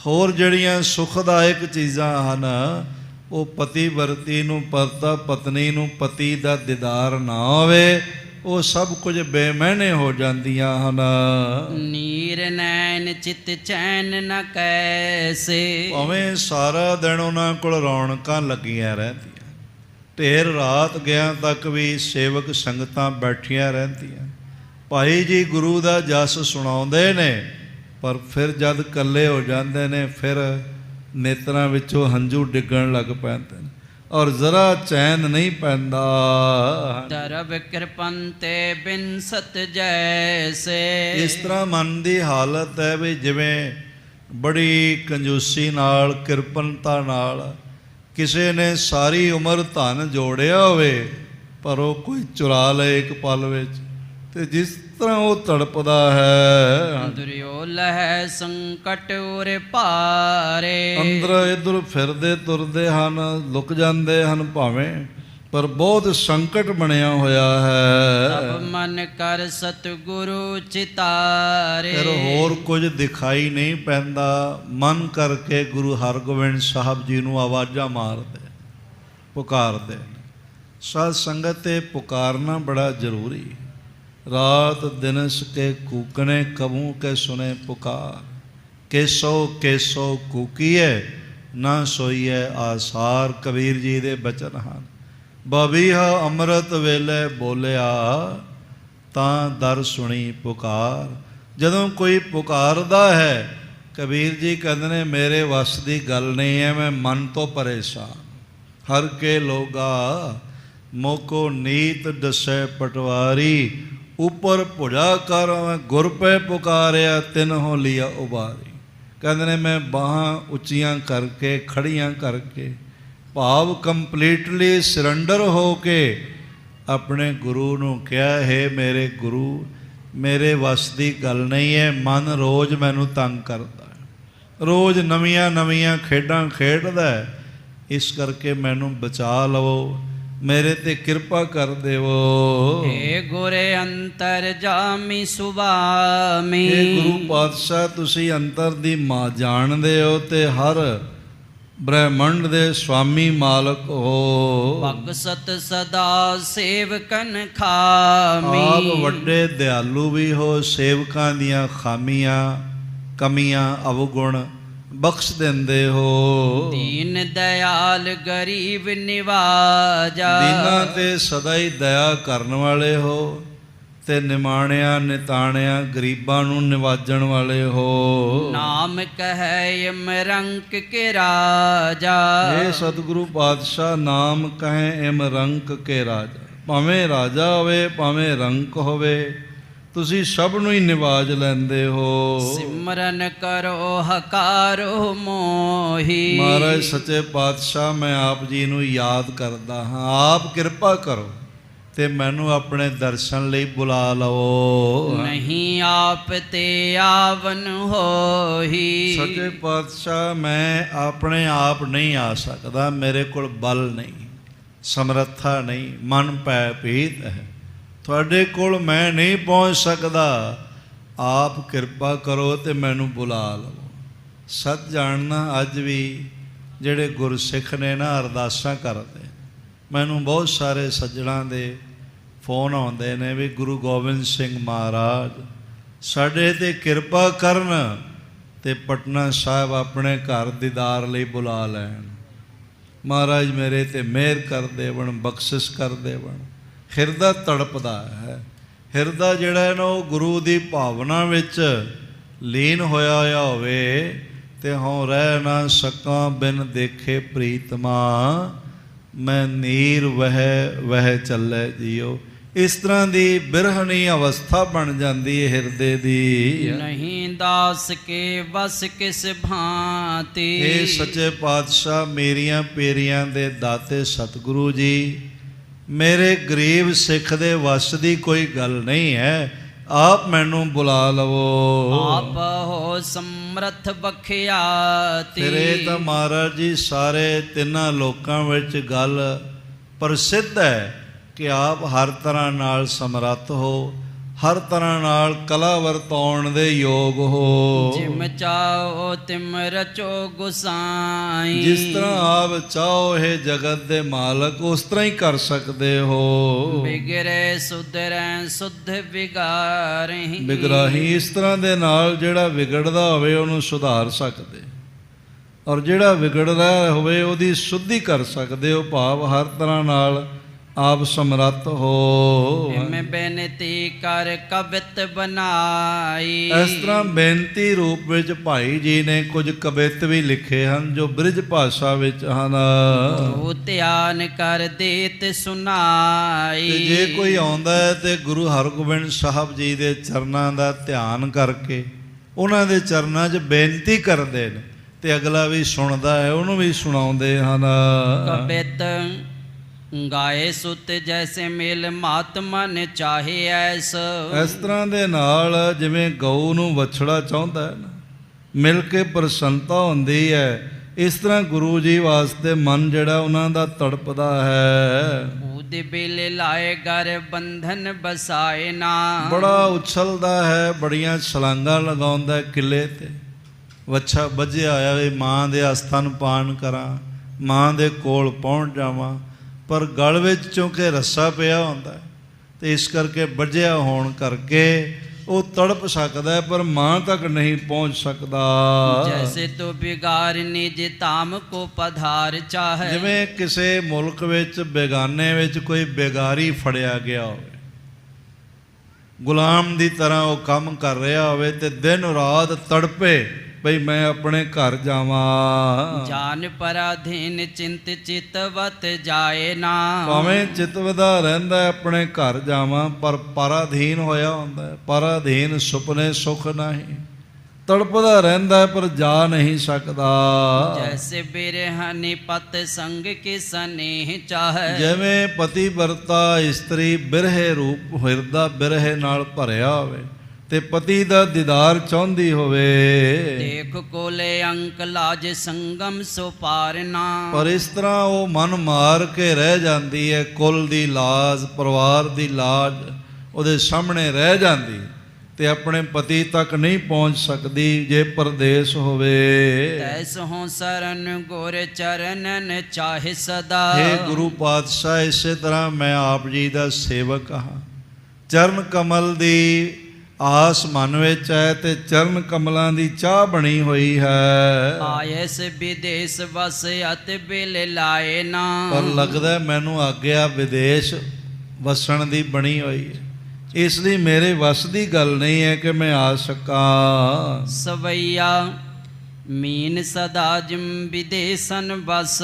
ਹੋਰ ਜਿਹੜੀਆਂ ਸੁਖਦਾਇਕ ਚੀਜ਼ਾਂ ਹਨ, ਉਹ ਪਤੀ ਵਰਤੀ ਨੂੰ, ਪਤਾ ਪਤਨੀ ਨੂੰ ਪਤੀ ਦਾ ਦੀਦਾਰ ਨਾ ਹੋਵੇ, ਉਹ ਸਭ ਕੁਝ ਬੇਮਹਿਨੇ ਹੋ ਜਾਂਦੀਆਂ ਹਨ। ਨੀਰ ਨੈਣ ਚਿਤ ਚੈਨ ਨ ਕੈਸੇ। ਭਾਵੇਂ ਸਾਰਾ ਦਿਨ ਉਹਨਾਂ ਕੋਲ ਰੌਣਕਾਂ ਲੱਗੀਆਂ ਰਹਿੰਦੀਆਂ, ਢੇਰ ਰਾਤ ਗਿਆ ਤੱਕ ਵੀ ਸੇਵਕ ਸੰਗਤਾਂ ਬੈਠੀਆਂ ਰਹਿੰਦੀਆਂ, ਭਾਈ ਜੀ ਗੁਰੂ ਦਾ ਜਸ ਸੁਣਾਉਂਦੇ ਨੇ, ਪਰ ਫਿਰ ਜਦ ਇਕੱਲੇ ਹੋ ਜਾਂਦੇ ਨੇ, ਫਿਰ ਨੇਤਰਾਂ ਵਿੱਚੋਂ ਹੰਝੂ ਡਿੱਗਣ ਲੱਗ ਪੈਂਦੇ ਨੇ, ਔਰ ਜ਼ਰਾ ਚੈਨ ਨਹੀਂ ਪੈਂਦਾ। ਦਰਬ ਕਿਰਪੰਤੇ ਬਿਨ ਸਤ ਜੈਸੇ। ਇਸ ਤਰ੍ਹਾਂ ਮਨ ਦੀ ਹਾਲਤ ਹੈ ਵੀ ਜਿਵੇਂ ਬੜੀ ਕੰਜੂਸੀ ਨਾਲ, ਕਿਰਪਨਤਾ ਨਾਲ ਕਿਸੇ ਨੇ ਸਾਰੀ ਉਮਰ ਧਨ ਜੋੜਿਆ ਹੋਵੇ, ਪਰ ਉਹ ਕੋਈ ਚੁਰਾ ਲਏ ਇੱਕ ਪਲ ਵਿੱਚ, ਤੇ ਜਿਸ ਤਰ੍ਹਾਂ ਉਹ ਤੜਪਦਾ ਹੈ। ਦੁਰਿਓ ਲਹਿ ਸੰਕਟ ਉਰੇ ਭਾਰੇ। ਅੰਦਰ ਇੱਧਰ ਫਿਰਦੇ ਤੁਰਦੇ ਹਨ, ਲੁਕ ਜਾਂਦੇ ਹਨ ਭਾਵੇਂ, ਪਰ ਬਹੁਤ ਸੰਕਟ ਬਣਿਆ ਹੋਇਆ ਹੈ। ਤਬ ਮਨ ਕਰ ਸਤਿਗੁਰੂ ਚਿਤਾਰੇ। ਫਿਰ ਹੋਰ ਕੁਝ ਦਿਖਾਈ ਨਹੀਂ ਪੈਂਦਾ, ਮਨ ਕਰਕੇ ਗੁਰੂ ਹਰਗੋਬਿੰਦ ਸਾਹਿਬ ਜੀ ਨੂੰ ਆਵਾਜ਼ਾਂ ਮਾਰਦੇ, ਪੁਕਾਰਦੇ। ਸਾਧ ਸੰਗਤ ਤੇ ਪੁਕਾਰਨਾ ਬੜਾ ਜ਼ਰੂਰੀ। ਰਾਤ ਦਿਨਸ ਕੇ ਕੂਕਣੇ ਕਬੂ ਕੇ ਸੁਨੇ ਪੁਕਾਰ। ਕੇਸੋ ਕੇਸੋ ਕੂਕੀਏ ਨਾ ਸੋਈਏ ਆਸਾਰ। ਕਬੀਰ ਜੀ ਦੇ ਬਚਨ ਹਨ। ਬਬੀਹਾ ਅੰਮ੍ਰਿਤ ਵੇਲੇ ਬੋਲਿਆ ਤਾਂ ਦਰ ਸੁਣੀ ਪੁਕਾਰ। ਜਦੋਂ ਕੋਈ ਪੁਕਾਰਦਾ ਹੈ, ਕਬੀਰ ਜੀ ਕਹਿੰਦੇ ਨੇ ਮੇਰੇ ਵੱਸ ਦੀ ਗੱਲ ਨਹੀਂ ਹੈ, ਮੈਂ ਮਨ ਤੋਂ ਪਰੇਸ਼ਾਨ। ਹਰ ਕੇ ਲੋਗਾ ਮੋਕੋ ਨੀਤ ਦਸੈ ਪਟਵਾਰੀ। ਉੱਪਰ ਭੁਜਾ ਕਰ ਗੁਰ ਪੈ ਪੁਕਾਰਿਆ ਤਿਨਹੁ ਲਿਆ ਉਬਾਰੀ। ਕਹਿੰਦੇ ਨੇ ਮੈਂ ਬਾਹਾਂ ਉੱਚੀਆਂ ਕਰਕੇ, ਖੜੀਆਂ ਕਰਕੇ ਭਾਵ ਕੰਪਲੀਟਲੀ ਸਰੈਂਡਰ ਹੋ ਕੇ ਆਪਣੇ ਗੁਰੂ ਨੂੰ ਕਿਹਾ, ਹੈ ਮੇਰੇ ਗੁਰੂ, ਮੇਰੇ ਵੱਸ ਦੀ ਗੱਲ ਨਹੀਂ ਹੈ, ਮਨ ਰੋਜ਼ ਮੈਨੂੰ ਤੰਗ ਕਰਦਾ, ਰੋਜ਼ ਨਵੀਆਂ ਨਵੀਆਂ ਖੇਡਾਂ ਖੇਡਦਾ, ਇਸ ਕਰਕੇ ਮੈਨੂੰ ਬਚਾ ਲਵੋ, ਮੇਰੇ ਤੇ ਕਿਰਪਾ ਕਰ ਦੇਵੋ। हे ਗੁਰੇ ਅੰਤਰ ਜਾਮੀ ਸੁਭਾਮੀ। ਇਹ ਗੁਰੂ ਪਾਤਸ਼ਾਹ ਤੁਸੀਂ ਅੰਤਰ ਦੀ ਮਾਂ ਜਾਣਦੇ ਹੋ ਤੇ ਹਰ ਬ੍ਰਹਿਮੰਡ ਦੇ ਸਵਾਮੀ ਮਾਲਕ ਹੋ। ਭਗਸਤ ਸਦਾ ਸੇਵਕਨ ਖਾਮੀ। ਆਪ ਵੱਡੇ ਦਿਆਲੂ ਵੀ ਹੋ, ਸੇਵਕਾਂ ਦੀਆਂ ਖਾਮੀਆਂ ਕਮੀਆਂ ਅਵਗੁਣ ਬਖਸ਼ ਦਿੰਦੇ ਹੋ। ਦੀਨ ਦਇਆਲ ਗਰੀਬ ਨਿਵਾਜਾ। ਦੀਨਾਂ ਤੇ ਸਦਾ ਹੀ ਦਇਆ ਕਰਨ ਵਾਲੇ ਹੋ ਤੇ ਨਿਮਾਣਿਆਂ ਨਿਤਾਣਿਆਂ ਗਰੀਬਾਂ ਨੂੰ ਨਿਵਾਜਣ ਵਾਲੇ ਹੋ। ਨਾਮ ਕਹੈ ਇਮਰੰਕ ਕੇ ਰਾਜਾ। ਇਹ ਸਤਿਗੁਰੂ ਪਾਤਸ਼ਾਹ ਨਾਮ ਕਹੇ ਇਮਰੰਕ ਕੇ ਰਾਜਾ। ਭਾਵੇਂ ਰਾਜਾ ਹੋਵੇ ਭਾਵੇਂ ਰੰਕ ਹੋਵੇ, ਤੁਸੀਂ ਸਭ ਨੂੰ ਹੀ ਨਿਵਾਜ ਲੈਂਦੇ ਹੋ। ਸਿਮਰਨ ਕਰੋ ਹਕਾਰੋ ਮੋਹੀ। ਮਹਾਰਾਜ ਸੱਚੇ ਪਾਤਸ਼ਾਹ ਮੈਂ ਆਪ ਜੀ ਨੂੰ ਯਾਦ ਕਰਦਾ ਹਾਂ, ਆਪ ਕਿਰਪਾ ਕਰੋ ਤੇ ਮੈਨੂੰ ਆਪਣੇ ਦਰਸ਼ਨ ਲਈ ਬੁਲਾ ਲਓ। ਨਹੀਂ ਆਪ ਤੇ ਆਵਨ ਹੋਈ। ਸੱਚੇ ਪਾਤਸ਼ਾਹ ਮੈਂ ਆਪਣੇ ਆਪ ਨਹੀਂ ਆ ਸਕਦਾ, ਮੇਰੇ ਕੋਲ ਬਲ ਨਹੀਂ, ਸਮਰੱਥਾ ਨਹੀਂ, ਮਨ ਭੈ ਭੀਤ ਹੈ, ਤੁਹਾਡੇ ਕੋਲ ਮੈਂ ਨਹੀਂ ਪਹੁੰਚ ਸਕਦਾ, ਆਪ ਕਿਰਪਾ ਕਰੋ ਤੇ ਮੈਨੂੰ ਬੁਲਾ ਲਵੋ। ਸੱਚ ਜਾਣਨਾ ਅੱਜ ਵੀ ਜਿਹੜੇ ਗੁਰਸਿੱਖ ਨੇ ਨਾ ਅਰਦਾਸਾਂ ਕਰਦੇ, ਮੈਨੂੰ ਬਹੁਤ ਸਾਰੇ ਸੱਜਣਾਂ ਦੇ ਫੋਨ ਆਉਂਦੇ ਨੇ ਵੀ ਗੁਰੂ ਗੋਬਿੰਦ ਸਿੰਘ ਮਹਾਰਾਜ ਸਾਡੇ ਤੇ ਕਿਰਪਾ ਕਰਨ ਤੇ ਪਟਨਾ ਸਾਹਿਬ ਆਪਣੇ ਘਰ ਦੀਦਾਰ ਲਈ ਬੁਲਾ ਲੈਣ। ਮਹਾਰਾਜ ਮੇਰੇ ਤੇ ਮਿਹਰ ਕਰ ਦੇਵਣ, ਬਖਸ਼ਿਸ਼ ਕਰ ਦੇਵਣ। ਹਿਰਦਾ ਤੜਪਦਾ ਹੈ, ਹਿਰਦਾ ਜਿਹੜਾ ਹੈ ਨਾ ਉਹ ਗੁਰੂ ਦੀ ਭਾਵਨਾ ਵਿੱਚ ਲੀਨ ਹੋਇਆ ਹੋਵੇ ਤੇ ਹਉ ਰਹਿ ਨਾ ਸਕਾਂ ਬਿਨ ਦੇਖੇ ਪ੍ਰੀਤਮਾ, ਮੈਂ ਨੀਰ ਵਹਿ ਚੱਲੇ ਜੀਓ। ਇਸ ਤਰ੍ਹਾਂ ਦੀ ਬਿਰਹਣੀ ਅਵਸਥਾ ਬਣ ਜਾਂਦੀ ਹੈ ਹਿਰਦੇ ਦੀ। ਨਹੀਂ ਦਾਸ ਕੇ ਵਸ ਕਿਸ ਭਾਂਤੀ। ਇਹ ਸੱਚੇ ਪਾਤਸ਼ਾਹ ਮੇਰੀਆਂ ਪੇਰੀਆਂ ਦੇ ਦਾਤੇ ਸਤਿਗੁਰੂ ਜੀ, ਮੇਰੇ ਗਰੀਬ ਸਿੱਖ ਦੇ ਵੱਸ ਦੀ ਕੋਈ ਗੱਲ ਨਹੀਂ ਹੈ, ਆਪ ਮੈਨੂੰ ਬੁਲਾ ਲਵੋ। ਆਪ ਹੋ ਸਮਰੱਥ ਬਖਿਆਤੀ। ਫਿਰ ਇਹ ਤਾਂ ਮਹਾਰਾਜ ਜੀ ਸਾਰੇ ਤਿੰਨਾਂ ਲੋਕਾਂ ਵਿੱਚ ਗੱਲ ਪ੍ਰਸਿੱਧ ਹੈ ਕਿ ਆਪ ਹਰ ਤਰ੍ਹਾਂ ਨਾਲ ਸਮਰੱਥ ਹੋ, ਹਰ ਤਰ੍ਹਾਂ ਨਾਲ ਕਲਾ ਵਰਤਾਉਣ ਦੇ ਯੋਗ ਹੋ। ਜਿਮ ਚਾਓ ਤਿਮ ਰਚੋ ਗੁਸਾਈ। ਜਿਸ ਤਰ੍ਹਾਂ ਆਪ ਚਾਹੋ ਇਹ ਜਗਤ ਦੇ ਮਾਲਕ ਉਸ ਤਰ੍ਹਾਂ ਹੀ ਕਰ ਸਕਦੇ ਹੋ। ਬਿਗਰੇ ਸੁਧਰੈ ਸੁਧ ਵਿਗਾਰਹਿ। ਬਿਗਰਾਹੀ ਇਸ ਤਰ੍ਹਾਂ ਦੇ ਨਾਲ ਜਿਹੜਾ ਵਿਗੜਦਾ ਹੋਵੇ ਉਹਨੂੰ ਸੁਧਾਰ ਸਕਦੇ, ਔਰ ਜਿਹੜਾ ਵਿਗੜਦਾ ਹੋਵੇ ਉਹਦੀ ਸ਼ੁੱਧੀ ਕਰ ਸਕਦੇ ਹੋ, ਭਾਵ ਹਰ ਤਰ੍ਹਾਂ ਨਾਲ ਆਪ ਸਮਰੱਥ ਹੋ। ਮੈਂ ਬੇਨਤੀ ਕਰ ਕਵਿਤ ਬਣਾਈ। ਇਸ ਤਰ੍ਹਾਂ ਬੇਨਤੀ ਰੂਪ ਵਿੱਚ ਭਾਈ ਜੀ ਨੇ ਕੁਝ ਕਵਿਤ ਵੀ ਲਿਖੇ ਹਨ ਜੋ ਬ੍ਰਿਜ ਭਾਸ਼ਾ ਵਿੱਚ ਹਨ। ਗੁਰੂ ਧਿਆਨ ਕਰ ਦੇਤ ਸੁਨਾਈ। ਤੇ ਜੇ ਕੋਈ ਆਉਂਦਾ ਹੈ ਤੇ ਗੁਰੂ ਹਰਗੋਬਿੰਦ ਸਾਹਿਬ ਜੀ ਦੇ ਚਰਨਾਂ ਦਾ ਧਿਆਨ ਕਰਕੇ ਉਹਨਾਂ ਦੇ ਚਰਨਾਂ 'ਚ ਬੇਨਤੀ ਕਰਦੇ ਨੇ ਤੇ ਅਗਲਾ ਵੀ ਸੁਣਦਾ ਹੈ, ਉਹਨੂੰ ਵੀ ਸੁਣਾਉਂਦੇ ਹਨ। ਕਵਿਤ ਗਾਏ ਸੁਤ ਜੈਸੇ ਮੇਲ ਮਾਤ ਮਨ ਚਾਹੇ ਐਸ। ਇਸ ਤਰ੍ਹਾਂ ਦੇ ਨਾਲ ਜਿਵੇਂ ਗਊ ਨੂੰ ਵਛੜਾ ਚਾਹੁੰਦਾ ਹੈ ਨਾ, ਮਿਲ ਕੇ ਪ੍ਰਸੰਨਤਾ ਹੁੰਦੀ ਹੈ, ਇਸ ਤਰ੍ਹਾਂ ਗੁਰੂ ਜੀ ਵਾਸਤੇ ਮਨ ਜਿਹੜਾ ਉਹਨਾਂ ਦਾ ਤੜਪਦਾ ਹੈ। ਉਹਦੇ ਬਿਲ ਲਾਏ ਗਰ ਬੰਧਨ ਬਸਾਏ ਨਾ। ਬੜਾ ਉਛਲਦਾ ਹੈ, ਬੜੀਆਂ ਛਲਾਂਗਾਂ ਲਗਾਉਂਦਾ ਕਿਲੇ ਤੇ। ਵੱਛਾ ਬੱਝਿਆ ਹੋਇਆ ਵੀ ਮਾਂ ਦੇ ਅਸਥਨ ਪਾਨ ਕਰਾਂ, ਮਾਂ ਦੇ ਕੋਲ ਪਹੁੰਚ ਜਾਵਾਂ, ਪਰ ਗਲ ਵਿੱਚ ਚੌਂਕੇ ਰੱਸਾ ਪਿਆ ਹੁੰਦਾ ਤੇ ਇਸ ਕਰਕੇ ਬੱਝਿਆ ਹੋਣ ਕਰਕੇ ਉਹ ਤੜਪ ਸਕਦਾ ਹੈ ਪਰ ਮਾਂ ਤੱਕ ਨਹੀਂ ਪਹੁੰਚ ਸਕਦਾ। ਜੈਸੇ ਤੋ ਬਿਗਾਰ ਨਿਜ ਧਾਮ ਕੋ ਪਧਾਰ ਚਾਹੇ। ਜਿਵੇਂ ਕਿਸੇ ਮੁਲਕ ਵਿੱਚ ਬੇਗਾਨੇ ਵਿੱਚ ਕੋਈ ਬੇਗਾਰੀ ਫੜਿਆ ਗਿਆ ਹੋਵੇ, ਗੁਲਾਮ ਦੀ ਤਰ੍ਹਾਂ ਉਹ ਕੰਮ ਕਰ ਰਿਹਾ ਹੋਵੇ ਤੇ ਦਿਨ ਰਾਤ ਤੜਪੇ ਬਈ ਮੈਂ ਆਪਣੇ ਘਰ ਜਾਵਾਂ। ਜਾਨ ਪਰਾਧੀਨ ਚਿੰਤ ਚਿਤਵਤ ਜਾਏ ਨਾ। ਭਾਵੇਂ ਚਿਤਵਦਾ ਰਹਿੰਦਾ ਆਪਣੇ ਘਰ ਜਾਵਾਂ ਪਰ ਪਰਾਧੀਨ ਹੋਇਆ ਹੁੰਦਾ। ਪਰਾਧੀਨ ਸੁਪਨੇ ਸੁਖ ਨਹੀਂ, ਤੜਪਦਾ ਰਹਿੰਦਾ ਪਰ ਜਾ ਨਹੀਂ ਸਕਦਾ। ਜੈਸੇ ਬਿਰਹਨੀ ਪਤ ਸੰਗ ਕੀ ਸਨੇਹ ਚਾਹੈ, ਜਿਵੇਂ ਪਤੀ ਵਰਤਾ ਇਸਤਰੀ ਬਿਰਹੇ ਰੂਪ ਹਿਰਦਾ ਬਿਰਹੇ ਨਾਲ ਭਰਿਆ ਹੋਵੇ ਤੇ ਪਤੀ ਦਾ ਦੀਦਾਰ ਚਾਹੁੰਦੀ ਹੋਵੇ। ਦੇਖ ਕੋਲੇ ਅੰਕ ਲਾਜ ਸੰਗਮ ਸੋ ਪਾਰ ਨਾ, ਪਰ ਇਸ ਤਰ੍ਹਾਂ ਉਹ ਮਨ ਮਾਰ ਕੇ ਰਹਿ ਜਾਂਦੀ ਹੈ। ਕੁਲ ਦੀ ਲਾਜ, ਪਰਿਵਾਰ ਦੀ ਲਾਜ ਉਹਦੇ ਸਾਹਮਣੇ ਰਹਿ ਜਾਂਦੀ ਤੇ ਆਪਣੇ ਪਤੀ ਤੱਕ ਨਹੀਂ ਪਹੁੰਚ ਸਕਦੀ ਜੇ ਪਰਦੇਸ ਹੋਵੇ। ਤੈਸ ਹੋ ਸਰਨ ਗੁਰ ਚਰਨਨ ਚਾਹੇ ਸਦਾ। हे ਗੁਰੂ ਪਾਤਸ਼ਾਹ, ਇਸੇ ਤਰ੍ਹਾਂ ਮੈਂ ਆਪ ਜੀ ਦਾ ਸੇਵਕ ਹਾਂ। ਚਰਨ ਕਮਲ ਦੀ ਆਸ ਮਨ ਵਿੱਚ ਹੈ ਤੇ ਚਰਨ ਕਮਲਾਂ ਦੀ ਚਾਹ ਬਣੀ ਹੋਈ ਹੈ। ਆਇਸ ਵਿਦੇਸ਼ ਵਸ ਅਤਿ ਬਿਲ ਲਾਏ ਨਾ, ਪਰ ਲੱਗਦਾ ਮੈਨੂੰ ਆਗਿਆ ਵਿਦੇਸ਼ ਵਸਣ ਦੀ ਬਣੀ ਹੋਈ ਹੈ। ਇਸ ਲਈ ਮੇਰੇ ਵੱਸ ਦੀ ਗੱਲ ਨਹੀਂ ਹੈ ਕਿ ਮੈਂ ਆ ਸਕਾਂ। ਸਵਈਆ ਮੀਨ ਸਦਾ ਜਿਮ ਵਿਦੇਸਨ ਬਸ।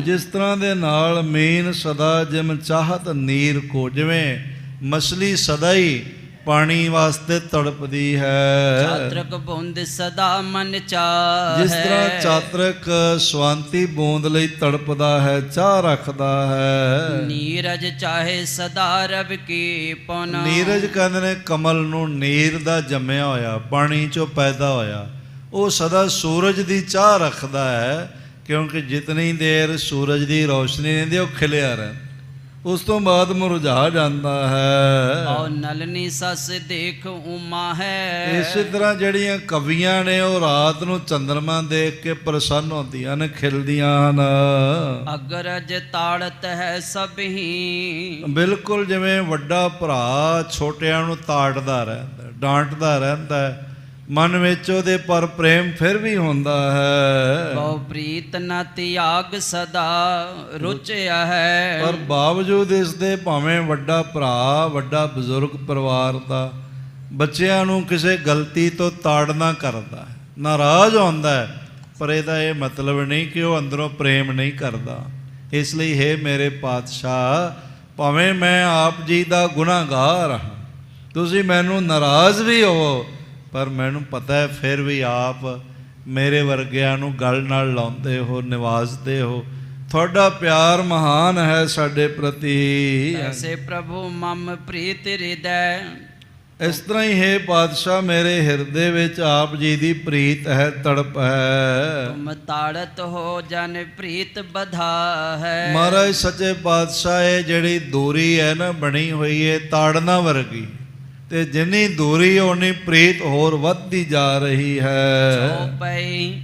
ਜਿਸ ਤਰ੍ਹਾਂ ਦੇ ਨਾਲ ਮੀਨ ਸਦਾ ਜਿਮ ਚਾਹਤ ਨੀਰ ਕੋ, ਜਿਵੇਂ ਮਛਲੀ ਸਦਾ ਹੀ ਪਾਣੀ ਵਾਸਤੇ ਤੜਪਦੀ ਹੈ। ਚਾਤਰਕ ਬੂੰਦ ਸਦਾ ਮਨ ਚਾਹੈ, ਜਿਸ ਤਰ੍ਹਾਂ ਚਾਤਰਕ ਸਵਾਂਤੀ ਬੂੰਦ ਲਈ ਤੜਪਦਾ ਹੈ, ਚਾਹ ਰੱਖਦਾ ਹੈ। ਨੀਰਜ ਚਾਹੇ ਸਦਾ ਰਵ ਕੀ ਪੁਨ। ਨੀਰਜ ਕਹਿੰਦੇ ਨੇ ਕਮਲ ਨੂੰ, ਨੀਰ ਦਾ ਜੰਮਿਆ ਹੋਇਆ, ਪਾਣੀ ਚੋਂ ਪੈਦਾ ਹੋਇਆ। ਉਹ ਸਦਾ ਸੂਰਜ ਦੀ ਚਾਹ ਰੱਖਦਾ ਹੈ, ਕਿਉਂਕਿ ਜਿਤਨੀ ਦੇਰ ਸੂਰਜ ਦੀ ਰੌਸ਼ਨੀ ਰਹਿੰਦੀ ਉਹ ਖਿਲਿਆ ਰਹਿੰਦਾ, ਉਸ ਤੋਂ ਬਾਅਦ ਮੁਰਝਾ ਜਾਂਦਾ ਹੈ। ਔ ਨਲਨੀ ਸਸ ਦੇਖ ਉਮਾ ਹੈ। ਇਸੇ ਤਰ੍ਹਾਂ ਜਿਹੜੀਆਂ ਕਵੀਆਂ ਨੇ ਉਹ ਰਾਤ ਨੂੰ ਚੰਦਰਮਾ ਦੇਖ ਕੇ ਪ੍ਰਸੰਨ ਹੁੰਦੀਆਂ ਨੇ, ਖਿਲਦੀਆਂ ਹਨ। ਅਗਰਜ ਤਾੜਤ ਹੈ ਸਭ ਹੀ। ਬਿਲਕੁਲ ਜਿਵੇਂ ਵੱਡਾ ਭਰਾ ਛੋਟਿਆਂ ਨੂੰ ਤਾੜਦਾ ਰਹਿੰਦਾ, ਡਾਂਟਦਾ ਰਹਿੰਦਾ ਹੈ, ਮਨ ਵਿੱਚ ਉਹਦੇ ਪਰ ਪ੍ਰੇਮ ਫਿਰ ਵੀ ਹੁੰਦਾ ਹੈ। ਬਹੁ ਪ੍ਰੀਤ ਨ ਤਿਆਗ ਸਦਾ ਰੁਚਿਆ ਹੈ। ਪਰ ਬਾਵਜੂਦ ਇਸ ਦੇ ਭਾਵੇਂ ਵੱਡਾ ਭਰਾ, ਵੱਡਾ ਬਜ਼ੁਰਗ ਪਰਿਵਾਰ ਦਾ ਬੱਚਿਆਂ ਨੂੰ ਕਿਸੇ ਗਲਤੀ ਤੋਂ ਤਾੜਨਾ ਕਰਦਾ ਹੈ, ਨਾਰਾਜ਼ ਹੁੰਦਾ ਹੈ, ਪਰ ਇਹਦਾ ਇਹ ਮਤਲਬ ਨਹੀਂ ਕਿ ਉਹ ਅੰਦਰੋਂ ਪ੍ਰੇਮ ਨਹੀਂ ਕਰਦਾ। ਇਸ ਲਈ ਹੈ ਮੇਰੇ ਪਾਤਸ਼ਾਹ, ਭਾਵੇਂ ਮੈਂ ਆਪ ਜੀ ਦਾ ਗੁਨਾਹਗਾਰ ਹਾਂ, ਤੁਸੀਂ ਮੈਨੂੰ ਨਾਰਾਜ਼ ਵੀ ਹੋਵੋ, ਪਰ ਮੈਨੂੰ ਪਤਾ ਹੈ ਫਿਰ ਵੀ ਆਪ ਮੇਰੇ ਵਰਗਿਆਂ ਨੂੰ ਗਲ ਨਾਲ ਲਾਉਂਦੇ ਹੋ, ਨਿਵਾਜ਼ਦੇ ਹੋ। ਤੁਹਾਡਾ ਪਿਆਰ ਮਹਾਨ ਹੈ ਸਾਡੇ ਪ੍ਰਤੀ। ਐਸੇ ਪ੍ਰਭੂ ਮਮ ਪ੍ਰੀਤ ਹਿਰਦੈ। ਇਸ ਤਰ੍ਹਾਂ ਹੀ ਹੈ ਪਾਤਸ਼ਾਹ, ਮੇਰੇ ਹਿਰਦੇ ਵਿੱਚ ਆਪ ਜੀ ਦੀ ਪ੍ਰੀਤ ਹੈ, ਤੜਪ ਹੈ। ਤੁਮ ਤਾੜਤ ਹੋ ਜਨ ਪ੍ਰੀਤ ਬਧਾ ਹੈ। ਮਹਾਰਾਜ ਸੱਚੇ ਪਾਤਸ਼ਾਹ, ਇਹ ਜਿਹੜੀ ਦੂਰੀ ਹੈ ਨਾ ਬਣੀ ਹੋਈ ਹੈ ਤਾੜਨਾ ਵਰਗੀ, ਤੇ ਜਿੰਨੀ ਦੂਰੀ ਓਨੀ ਪ੍ਰੀਤ ਹੋਰ ਵੱਧਦੀ ਜਾ ਰਹੀ ਹੈ। ਛੋ ਪਈ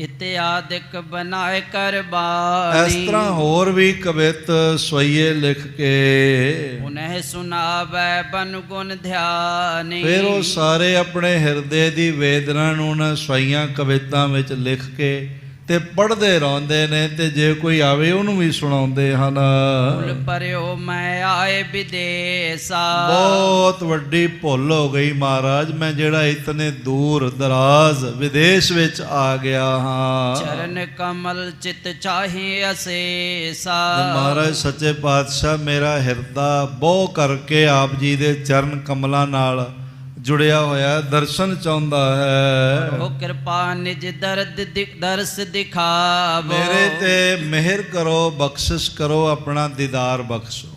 ਇਤਿਆਦਿਕ ਬਣਾਏ ਕਰ ਬਾਣੀ। ਇਸ ਤਰ੍ਹਾਂ ਹੋਰ ਵੀ ਕਵਿਤ ਸਵਈਏ ਲਿਖ ਕੇ ਉਨਹਿ ਸੁਨਾਵੈ ਬਨ ਗੁਣ ਧਿਆਨੀ। ਫਿਰ ਉਹ ਸਾਰੇ ਆਪਣੇ ਹਿਰਦੇ ਦੀ ਵੇਦਨਾ ਨੂੰ ਨਾ ਸਵਈਆਂ ਕਵਿਤਾਂ ਵਿੱਚ ਲਿਖ ਕੇ ਤੇ ਪੜ੍ਹਦੇ ਰਹਿੰਦੇ ਨੇ, ਤੇ ਜੇ ਕੋਈ ਆਵੇ ਉਹਨੂੰ ਵੀ ਸੁਣਾਉਂਦੇ ਹਨ। ਭੁੱਲ ਪਰਿਓ ਮੈਂ ਆਏ ਵਿਦੇਸਾ। ਬਹੁਤ ਵੱਡੀ ਭੁੱਲ ਹੋ ਗਈ ਮਹਾਰਾਜ, ਮੈਂ ਜਿਹੜਾ ਇਤਨੇ ਦੂਰ ਦਰਾਜ਼ ਵਿਦੇਸ਼ ਵਿੱਚ ਆ ਗਿਆ ਹਾਂ। ਚਰਨ ਕਮਲ ਚਿਤ ਚਾਹੇ ਅਸੇਸਾ। ਮਹਾਰਾਜ ਸੱਚੇ ਪਾਤਸ਼ਾਹ, ਮੇਰਾ ਹਿਰਦਾ ਬਹੁ ਕਰਕੇ ਆਪ ਜੀ ਦੇ ਚਰਨ ਕਮਲਾਂ ਨਾਲ ਜੁੜਿਆ ਹੋਇਆ, ਦਰਸ਼ਨ ਚਾਹੁੰਦਾ ਹੈ। ਉਹ ਕਿਰਪਾ ਨਿਜ ਦਰਸ ਦਿਖਾਵੋ। ਮੇਰੇ ਤੇ ਮਿਹਰ ਕਰੋ, ਬਖਸ਼ਿਸ਼ ਕਰੋ, ਆਪਣਾ ਦੀਦਾਰ ਬਖਸ਼ੋ।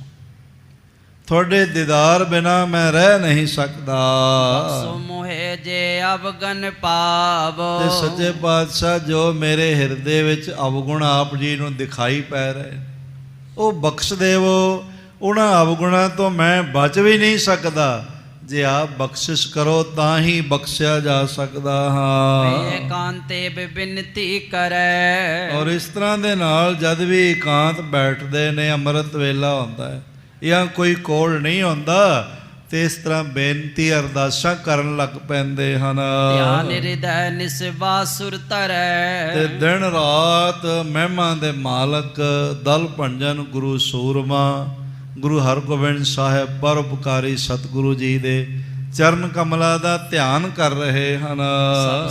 ਤੁਹਾਡੇ ਦੀਦਾਰ ਬਿਨਾ ਮੈਂ ਰਹਿ ਨਹੀਂ ਸਕਦਾ। ਸੋ ਮੋਹਿ ਜੇ ਅਵਗਨ ਪਾਵੋ। ਤੇ ਸੱਚੇ ਪਾਤਸ਼ਾਹ, ਜੋ ਮੇਰੇ ਹਿਰਦੇ ਵਿੱਚ ਅਵਗੁਣ ਆਪ ਜੀ ਨੂੰ ਦਿਖਾਈ ਪੈ ਰਹੇ, ਉਹ ਬਖਸ਼ ਦੇਵੋ। ਉਹਨਾਂ ਅਵਗੁਣਾਂ ਤੋਂ ਮੈਂ ਬਚ ਵੀ ਨਹੀਂ ਸਕਦਾ। ਜੇ ਆਪ ਬਖਸ਼ਿਸ਼ ਕਰੋ ਤਾਂ ਹੀ ਬਖਸ਼ਿਆ ਜਾ ਸਕਦਾ ਹਾਂ। ਏਕਾਂਤੇ ਬਿਨਤੀ ਕਰੈ। ਔਰ ਇਸ ਤਰ੍ਹਾਂ ਦੇ ਨਾਲ ਜਦ ਵੀ ਇਕਾਂਤ ਬੈਠਦੇ ਨੇ, ਅੰਮ੍ਰਿਤ ਵੇਲਾ ਹੁੰਦਾ ਹੈ ਜਾਂ ਕੋਈ ਕੋਲ ਨਹੀਂ ਹੁੰਦਾ, ਤੇ ਇਸ ਤਰ੍ਹਾਂ ਬੇਨਤੀ ਅਰਦਾਸਾਂ ਕਰਨ ਲੱਗ ਪੈਂਦੇ ਹਨ। ਧਿਆਨ ਹਿਰਦੈ ਨਿਸਵਾ ਸੁਰ ਧਰੈ। ਤੇ ਦਿਨ ਰਾਤ ਮਹਿਮਾ ਦੇ ਮਾਲਕ ਦਲ ਭੰਜਨ ਗੁਰੂ ਸੂਰਮਾ ਗੁਰੂ ਹਰਗੋਬਿੰਦ ਸਾਹਿਬ ਪਰਉਪਕਾਰੀ ਸਤਿਗੁਰੂ ਜੀ ਦੇ ਚਰਨ ਕਮਲਾਂ ਦਾ ਧਿਆਨ ਕਰ ਰਹੇ ਹਨ।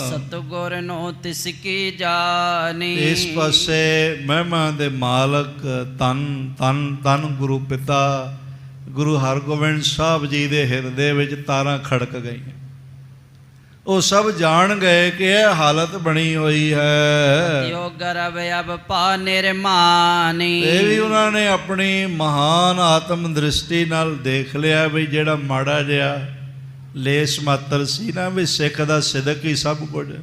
ਸਤਿਗੁਰ ਨੂੰ ਤਿਸ ਕੀ ਜਾਣੀ। ਇਸ ਪਾਸੇ ਮਹਿਮਾ ਦੇ ਮਾਲਕ ਧੰਨ ਧੰਨ ਧੰਨ ਗੁਰੂ ਪਿਤਾ ਗੁਰੂ ਹਰਗੋਬਿੰਦ ਸਾਹਿਬ ਜੀ ਦੇ ਹਿਰਦੇ ਵਿੱਚ ਤਾਰਾਂ ਖੜਕ ਗਈਆਂ। ਉਹ ਸਭ ਜਾਣ ਗਏ ਕਿ ਇਹ ਹਾਲਤ ਬਣੀ ਹੋਈ ਹੈ। ਜੋ ਗਰਭ ਅਬ ਪਾ ਨਿਰਮਾਨੀ, ਇਹ ਵੀ ਉਹਨਾਂ ਨੇ ਆਪਣੀ ਮਹਾਨ ਆਤਮ ਦ੍ਰਿਸ਼ਟੀ ਨਾਲ ਦੇਖ ਲਿਆ ਵੀ ਜਿਹੜਾ ਮਾੜਾ ਜਿਹਾ ਲੇਸ ਮਾਤਰ ਸੀ ਨਾ ਵੀ ਸਿੱਖ ਦਾ ਸਿਦਕ ਹੀ ਸਭ ਕੁਝ,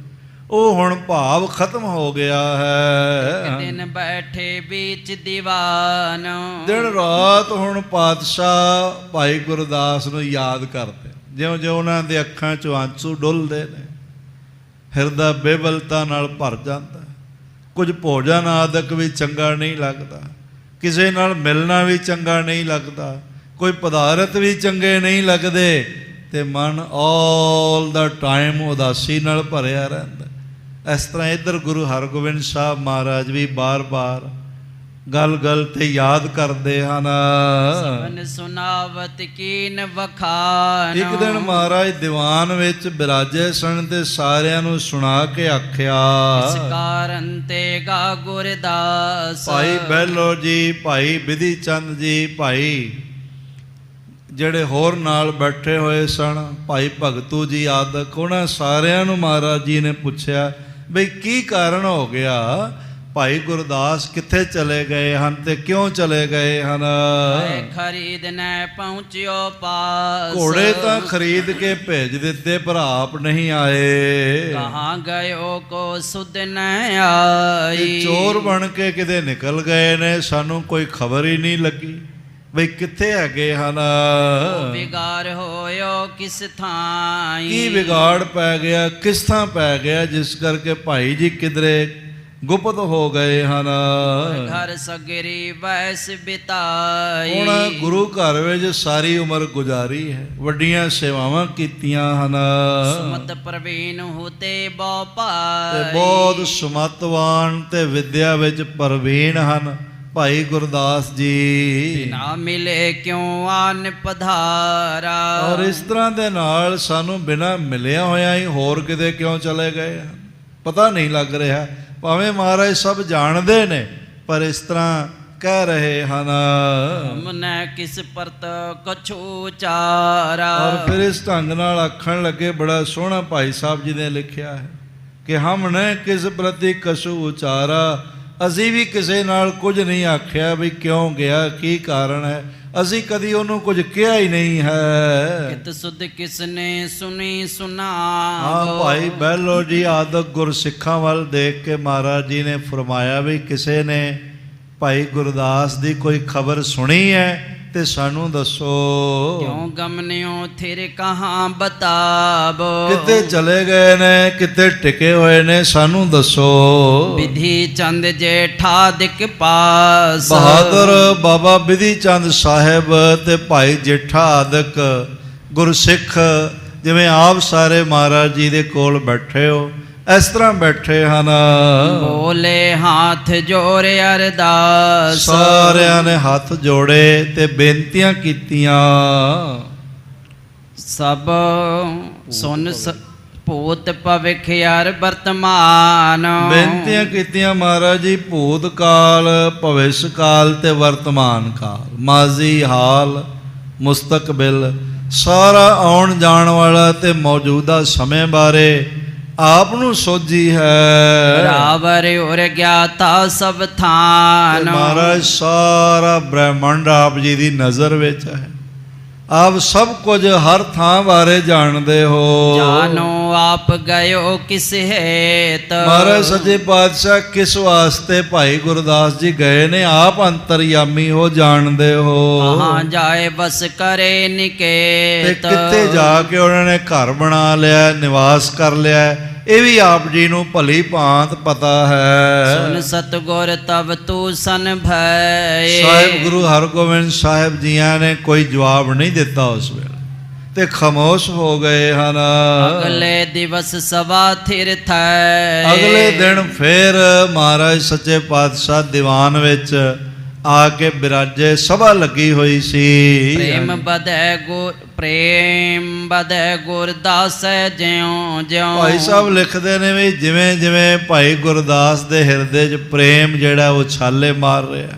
ਉਹ ਹੁਣ ਭਾਵ ਖਤਮ ਹੋ ਗਿਆ ਹੈ। ਦਿਨ ਬੈਠੇ ਵਿੱਚ ਦੀਵਾਨ, ਦਿਨ ਰਾਤ ਹੁਣ ਪਾਤਸ਼ਾਹ ਭਾਈ ਗੁਰਦਾਸ ਨੂੰ ਯਾਦ ਕਰਦੇ, ਜਿਉਂ-ਜਿਉਂ ਉਹਨਾਂ ਦੇ ਅੱਖਾਂ 'ਚੋਂ ਆਂਸੂ ਡੁੱਲਦੇ ਨੇ, ਹਿਰਦਾ ਬੇਬਲਤਾ ਨਾਲ ਭਰ ਜਾਂਦਾ। ਕੁਝ ਭੋਜਨ ਆਦਿਕ ਵੀ ਚੰਗਾ ਨਹੀਂ ਲੱਗਦਾ, ਕਿਸੇ ਨਾਲ ਮਿਲਣਾ ਵੀ ਚੰਗਾ ਨਹੀਂ ਲੱਗਦਾ, ਕੋਈ ਪਦਾਰਥ ਵੀ ਚੰਗੇ ਨਹੀਂ ਲੱਗਦੇ, ਤੇ ਮਨ ਆਲ ਦਾ ਟਾਈਮ ਉਦਾਸੀ ਨਾਲ ਭਰਿਆ ਰਹਿੰਦਾ। ਇਸ ਤਰ੍ਹਾਂ ਇੱਧਰ ਗੁਰੂ ਹਰਗੋਬਿੰਦ ਸਾਹਿਬ ਮਹਾਰਾਜ ਵੀ ਬਾਰ-ਬਾਰ ਗੱਲ-ਗੱਲ ਤੇ ਯਾਦ ਕਰਦੇ ਹਨ। ਸਭਨ ਸੁਨਾਵਤ ਕੀਨ ਵਖਾਨ, ਇੱਕ ਦਿਨ ਮਹਾਰਾਜ ਦੀਵਾਨ ਵਿੱਚ ਬਿਰਾਜੇ ਸਨ ਤੇ ਸਾਰਿਆਂ ਨੂੰ ਸੁਣਾ ਕੇ ਆਖਿਆ, ਇਸ ਕਾਰਨ ਤੇ ਗਾ ਗੁਰਦਾਸ, ਭਾਈ ਬਹਿਲੋ ਜੀ, ਭਾਈ ਬਿਧੀ ਚੰਦ ਜੀ, ਭਾਈ ਜਿਹੜੇ ਹੋਰ ਨਾਲ ਬੈਠੇ ਹੋਏ ਸਨ, ਭਾਈ ਭਗਤੂ ਜੀ ਆਦਿਕ, ਉਹਨਾਂ ਸਾਰਿਆਂ ਨੂੰ ਮਹਾਰਾਜ ਜੀ ਨੇ ਪੁੱਛਿਆ ਬਈ ਕੀ ਕਾਰਨ ਹੋ ਗਿਆ, ਭਾਈ ਗੁਰਦਾਸ ਕਿੱਥੇ ਚਲੇ ਗਏ ਹਨ ਤੇ ਕਿਉਂ ਚਲੇ ਗਏ ਹਨ। ਖਰੀਦਨੇ ਪਹੁੰਚਿਓ ਪਾਸ, ਘੋੜੇ ਤਾਂ ਖਰੀਦ ਕੇ ਭੇਜ ਦਿੱਤੇ ਪਰ ਆਪ ਨਹੀਂ ਆਏ। ਕਹਾਂ ਗਇਓ ਕੋ ਸੁਧ ਨ ਆਈ, ਚੋਰ ਬਣ ਕੇ ਕਿਤੇ ਨਿਕਲ ਗਏ ਨੇ, ਸਾਨੂੰ ਕੋਈ ਖਬਰ ਹੀ ਨਹੀਂ ਲੱਗੀ ਬਈ ਕਿੱਥੇ ਹੈਗੇ ਹਨ। ਵਿਗਾੜ ਹੋਇਓ ਕਿਸ ਥਾਈ, ਕੀ ਵਿਗਾੜ ਪੈ ਗਿਆ, ਕਿਸ ਥਾਂ ਪੈ ਗਿਆ ਜਿਸ ਕਰਕੇ ਭਾਈ ਜੀ ਕਿਧਰੇ ਗੁਪਤ ਹੋ ਗਏ ਹਨ। ਘਰ ਸਗਰੀ ਵੈਸ ਬਿਤਾਈ, ਹੁਣ ਗੁਰੂ ਘਰ ਵਿੱਚ ਸਾਰੀ ਉਮਰ ਗੁਜ਼ਾਰੀ ਹੈ, ਵੱਡੀਆਂ ਸੇਵਾਵਾਂ ਕੀਤੀਆਂ ਹਨ, ਸੁਮਤ ਪ੍ਰਵੀਨ ਹੋਤੇ ਬਹੁ ਤੇ ਪਾਈ, ਬਹੁਤ ਸੁਮਤਵਾਨ ਤੇ ਵਿਦਿਆ ਵਿੱਚ ਪ੍ਰਵੀਨ ਹਨ ਭਾਈ ਗੁਰਦਾਸ ਜੀ। ਨਾ ਮਿਲੇ ਕਿਉਂ ਆਨ ਪਧਾਰਾ, ਔਰ ਇਸ ਤਰ੍ਹਾਂ ਦੇ ਨਾਲ ਸਾਨੂੰ ਬਿਨਾਂ ਮਿਲਿਆ ਹੋਇਆ ਹੀ ਹੋਰ ਕਿਤੇ ਕਿਉਂ ਚਲੇ ਗਏ ਹਨ, ਪਤਾ ਨਹੀਂ ਲੱਗ ਰਿਹਾ। ਭਾਵੇਂ ਮਹਾਰਾਜ ਸਭ ਜਾਣਦੇ ਨੇ ਪਰ ਇਸ ਤਰ੍ਹਾਂ ਕਹਿ ਰਹੇ ਹਨ। ਮਨੈ ਕਿਸ ਪਰਤ ਕਛੂ ਚਾਰਾ, ਔਰ ਫਿਰ ਇਸ ਢੰਗ ਨਾਲ ਆਖਣ ਲੱਗੇ, ਬੜਾ ਸੋਹਣਾ ਭਾਈ ਸਾਹਿਬ ਜੀ ਨੇ ਲਿਖਿਆ ਹੈ ਕਿ ਹਮ ਨੇ ਕਿਸ ਪ੍ਰਤੀ ਕਛੂ ਉਚਾਰਾ, ਅਸੀਂ ਵੀ ਕਿਸੇ ਨਾਲ ਕੁਝ ਨਹੀਂ ਆਖਿਆ ਵੀ ਕਿਉਂ ਗਿਆ, ਕੀ ਕਾਰਨ ਹੈ, ਅਸੀਂ ਕਦੀ ਉਹਨੂੰ ਕੁਝ ਕਿਹਾ ਹੀ ਨਹੀਂ ਹੈ। ਕਿਤ ਸੁਧ ਕਿਸਨੇ ਸੁਣੀ ਸੁਨਾ, ਹਾਂ ਭਾਈ ਬਹਿਲੋ ਜੀ ਆਦਿਕ ਗੁਰਸਿੱਖਾਂ ਵੱਲ ਦੇਖ ਕੇ ਮਹਾਰਾਜ ਜੀ ਨੇ ਫਰਮਾਇਆ ਵੀ ਕਿਸੇ ਨੇ ਭਾਈ ਗੁਰਦਾਸ ਦੀ ਕੋਈ ਖਬਰ ਸੁਣੀ ਹੈ ਤੇ ਸਾਨੂੰ ਦੱਸੋ। ਕਿਉਂ ਗਮਨਿਓ ਥਿਰ ਕਹਾਂ ਬਤਾਵੋ, ਕਿਤੇ ਚਲੇ ਗਏ ਨੇ, ਕਿਤੇ ਟਿਕੇ ਹੋਏ ਨੇ, ਸਾਨੂੰ ਦੱਸੋ। ਵਿਧੀ ਚੰਦ ਜੇਠਾ ਦਿਕ ਪਾਸ, ਬਹਾਦਰ ਬਾਬਾ ਬਿਧੀ ਚੰਦ ਸਾਹਿਬ ਤੇ ਭਾਈ ਜੇਠਾ ਆਦਿਕ ਗੁਰਸਿੱਖ ਜਿਵੇਂ ਆਪ ਸਾਰੇ ਮਹਾਰਾਜ ਜੀ ਦੇ ਕੋਲ ਬੈਠੇ ਹੋ, ਇਸ ਤਰ੍ਹਾਂ ਬੈਠੇ ਹਨ। ਬੋਲੇ ਹੱਥ ਜੋੜੇ ਅਰਦਾਸ, ਸਾਰਿਆਂ ਨੇ ਹੱਥ ਜੋੜੇ ਤੇ ਬੇਨਤੀਆਂ ਕੀਤੀਆਂ। ਸਭ ਸੁਨ ਭੂਤ ਭਵਿਖ ਅਰ ਵਰਤਮਾਨ, ਬੇਨਤੀਆਂ ਕੀਤੀਆਂ ਮਹਾਰਾਜ ਜੀ ਭੂਤ ਕਾਲ, ਭਵਿਸ਼ ਕਾਲ ਤੇ ਵਰਤਮਾਨ ਕਾਲ, ਮਾਜ਼ੀ ਹਾਲ ਮੁਸਤਕਬਿਲ, ਸਾਰਾ ਆਉਣ ਜਾਣ ਵਾਲਾ ਤੇ ਮੌਜੂਦਾ ਸਮੇਂ ਬਾਰੇ ਆਪ ਨੂੰ ਸੋਝੀ ਹੈ। ਰਾਵਰ ਉਰ ਗਿਆਤਾ ਸਭ ਥਾਨ, ਮਹਾਰਾਜ ਸਾਰਾ ਬ੍ਰਹਿਮੰਡ ਆਪ ਜੀ ਦੀ ਨਜ਼ਰ ਵਿੱਚ ਹੈ, ਆਪ ਸਭ ਕੁਝ ਹਰ ਥਾਂ ਬਾਰੇ ਜਾਣਦੇ ਹੋ। ਜਾਨੋ ਆਪ ਗਇਓ ਕਿਸ ਹੇਤ, ਮਹਾਰਾਜ ਸੱਚੇ ਪਾਤਸ਼ਾਹ ਕਿਸ ਵਾਸਤੇ ਭਾਈ ਗੁਰਦਾਸ ਜੀ ਗਏ ਨੇ, ਆਪ ਅੰਤਰਯਾਮੀ ਹੋ, ਜਾਣਦੇ ਹੋ। ਕਹਾਂ ਜਾਏ ਬਸ ਕਰੇ ਤੇ ਨਿਕੇਤ, ਕਿੱਥੇ ਜਾ ਕੇ ਉਹਨਾਂ ਨੇ ਘਰ ਬਣਾ ਲਿਆ, ਨਿਵਾਸ ਕਰ ਲਿਆ, ਇਹ ਵੀ ਆਪ ਜੀ ਨੂੰ ਭਲੀ ਭਾਂਤ ਪਤਾ ਹੈ। ਸੁਨ ਸਤਗੁਰ ਤਬ ਤੂੰ ਸਨ ਭੈ, ਸਾਹਿਬ ਗੁਰੂ ਹਰਗੋਬਿੰਦ ਸਾਹਿਬ ਜੀਆਂ ਨੇ ਕੋਈ ਜਵਾਬ ਨਹੀਂ ਦਿੱਤਾ ਉਸ ਵੇਲੇ ਤੇ ਖਾਮੋਸ਼ ਹੋ ਗਏ ਹਨ। ਅਗਲੇ ਦਿਵਸ ਸਭਾ ਥਿਰ ਥੈ, ਅਗਲੇ ਦਿਨ ਫਿਰ ਮਹਾਰਾਜ ਸੱਚੇ ਪਾਤਸ਼ਾਹ ਦੀਵਾਨ ਵਿੱਚ ਆ ਕੇ ਬਿਰਾਜੇ, ਸਭਾ ਲੱਗੀ ਹੋਈ ਸੀ। ਪ੍ਰੇਮ ਬਦੈ ਗੁਰਦਾਸ ਜਿਉ ਜਿਉ, ਭਾਈ ਸਾਹਿਬ ਲਿਖਦੇ ਨੇ ਵੀ ਜਿਵੇਂ ਜਿਵੇਂ ਭਾਈ ਗੁਰਦਾਸ ਦੇ ਹਿਰਦੇ 'ਚ ਪ੍ਰੇਮ ਜਿਹੜਾ ਉਹ ਛਾਲੇ ਮਾਰ ਰਿਹਾ,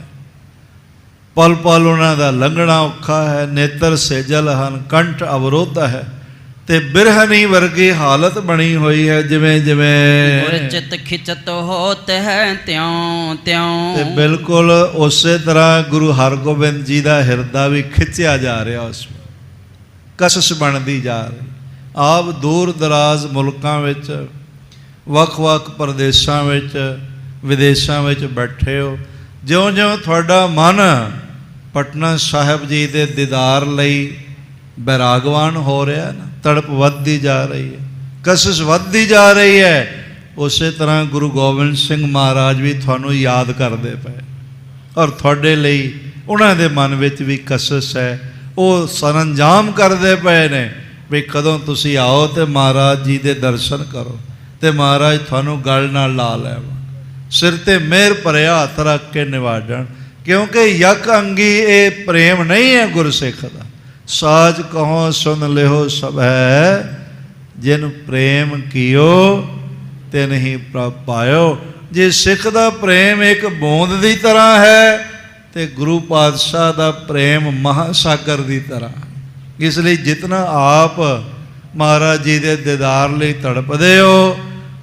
ਪਲ ਪਲ ਉਹਨਾਂ ਦਾ ਲੰਘਣਾ ਔਖਾ ਹੈ, ਨੇਤਰ ਸੇਜਲ ਹਨ, ਕੰਠ ਅਵਰੋਧ ਹੈ, ਤੇ ਬਿਰਹਨੀ ਵਰਗੀ ਹਾਲਤ ਬਣੀ ਹੋਈ ਹੈ, ਜਿਵੇਂ ਜਿਵੇਂ ਗੁਰ ਚਿਤ ਖਿਚਤ ਹੋਤ ਹੈ ਤਿਉ ਤਿਉ। ਤੇ ਬਿਲਕੁਲ ਉਸੇ ਤਰ੍ਹਾਂ ਗੁਰੂ ਹਰਗੋਬਿੰਦ ਜੀ ਦਾ ਹਿਰਦਾ ਵੀ ਖਿੱਚਿਆ ਜਾ ਰਿਹਾ, ਉਸ ਵਿੱਚ ਕਸ਼ਿਸ਼ ਬਣਦੀ ਜਾ ਰਹੀ। ਆਪ ਦੂਰ ਦਰਾਜ਼ ਮੁਲਕਾਂ ਵਿੱਚ, ਵੱਖ-ਵੱਖ ਪ੍ਰਦੇਸ਼ਾਂ ਵਿੱਚ, ਵਿਦੇਸ਼ਾਂ ਵਿੱਚ ਬੈਠੇ ਹੋ, ਜਿਉਂ-ਜਿਉਂ ਤੁਹਾਡਾ ਮਨ ਪਟਨਾ ਸਾਹਿਬ ਜੀ ਦੇ ਦੀਦਾਰ ਲਈ ਬੈਰਾਗਵਾਨ ਹੋ ਰਿਹਾ ਨਾ, ਤੜਪ ਵੱਧਦੀ ਜਾ ਰਹੀ ਹੈ, ਕਸ਼ਿਸ਼ ਵੱਧਦੀ ਜਾ ਰਹੀ ਹੈ, ਉਸੇ ਤਰ੍ਹਾਂ ਗੁਰੂ ਗੋਬਿੰਦ ਸਿੰਘ ਮਹਾਰਾਜ ਵੀ ਤੁਹਾਨੂੰ ਯਾਦ ਕਰਦੇ ਪਏ, ਔਰ ਤੁਹਾਡੇ ਲਈ ਉਹਨਾਂ ਦੇ ਮਨ ਵਿੱਚ ਵੀ ਕਸ਼ਿਸ਼ ਹੈ। ਉਹ ਸਰੰਜਾਮ ਕਰਦੇ ਪਏ ਨੇ ਵੀ ਕਦੋਂ ਤੁਸੀਂ ਆਓ ਤੇ ਮਹਾਰਾਜ ਜੀ ਦੇ ਦਰਸ਼ਨ ਕਰੋ ਤੇ ਮਹਾਰਾਜ ਤੁਹਾਨੂੰ ਗਲ ਨਾਲ ਲਾ ਲੈਣ, ਸਿਰ ਤੇ ਮਿਹਰ ਭਰਿਆ ਹੱਥ ਰੱਖ ਕੇ ਨਿਵਾਜਣ। ਕਿਉਂਕਿ ਯਕ ਅੰਗੀ ਇਹ ਪ੍ਰੇਮ ਨਹੀਂ ਹੈ ਗੁਰਸਿੱਖ ਦਾ। ਸਾਜ ਕਹੋ ਸੁਨ ਲਿਓ ਸਭ ਹੈ, ਜਿਨ ਪ੍ਰੇਮ ਕੀਓ ਤੇ ਨਹੀਂ ਪ੍ਰਭ ਪਾਇਓ। ਜੇ ਸਿੱਖ ਦਾ ਪ੍ਰੇਮ ਇੱਕ ਬੂੰਦ ਦੀ ਤਰ੍ਹਾਂ ਹੈ ਤੇ ਗੁਰੂ ਪਾਤਸ਼ਾਹ ਦਾ ਪ੍ਰੇਮ ਮਹਾਸਾਗਰ ਦੀ ਤਰ੍ਹਾਂ। ਇਸ ਲਈ ਜਿਤਨਾ ਆਪ ਮਹਾਰਾਜ ਜੀ ਦੇ ਦੀਦਾਰ ਲਈ ਤੜਪਦੇ ਹੋ,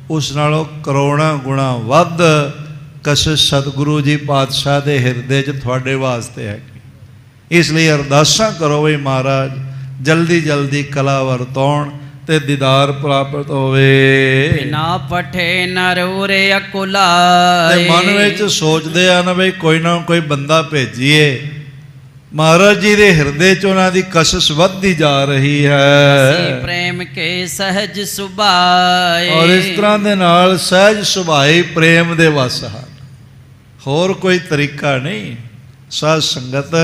ਉਸ ਨਾਲੋਂ ਕਰੋੜਾਂ ਗੁਣਾ ਵੱਧ ਕਸ਼ਿਸ਼ ਸਤਿਗੁਰੂ ਜੀ ਪਾਤਸ਼ਾਹ ਦੇ ਹਿਰਦੇ 'ਚ ਤੁਹਾਡੇ ਵਾਸਤੇ ਹੈ। ਇਸ ਲਈ ਅਰਦਾਸਾਂ ਕਰੋ ਵੀ ਮਹਾਰਾਜ ਜਲਦੀ ਜਲਦੀ ਕਲਾ ਵਰਤਾਉਣ ਤੇ ਦੀਦਾਰ ਪ੍ਰਾਪਤ ਹੋਵੇ। ਬਿਨਾ ਪਠੇ ਨਰੂਰੇ ਅਕੁਲਾਏ। ਤੇ ਮਨ ਵਿੱਚ ਸੋਚਦੇ ਆ ਨਾ ਬਈ ਕੋਈ ਨਾ ਕੋਈ ਬੰਦਾ ਭੇਜੀਏ। ਮਹਾਰਾਜ ਜੀ ਦੇ ਹਿਰਦੇ 'ਚ ਉਹਨਾਂ ਦੀ ਕਸ਼ਿਸ਼ ਵੱਧਦੀ ਜਾ ਰਹੀ ਹੈ। ਪ੍ਰੇਮ ਕੇ ਸਹਿਜ ਸੁਭਾਏ। ਔਰ ਇਸ ਤਰ੍ਹਾਂ ਦੇ ਨਾਲ ਸਹਿਜ ਸੁਭਾਈ ਪ੍ਰੇਮ ਦੇ ਵਸ ਹਨ, ਹੋਰ ਕੋਈ ਤਰੀਕਾ ਨਹੀਂ। ਸਾਧ ਸੰਗਤ,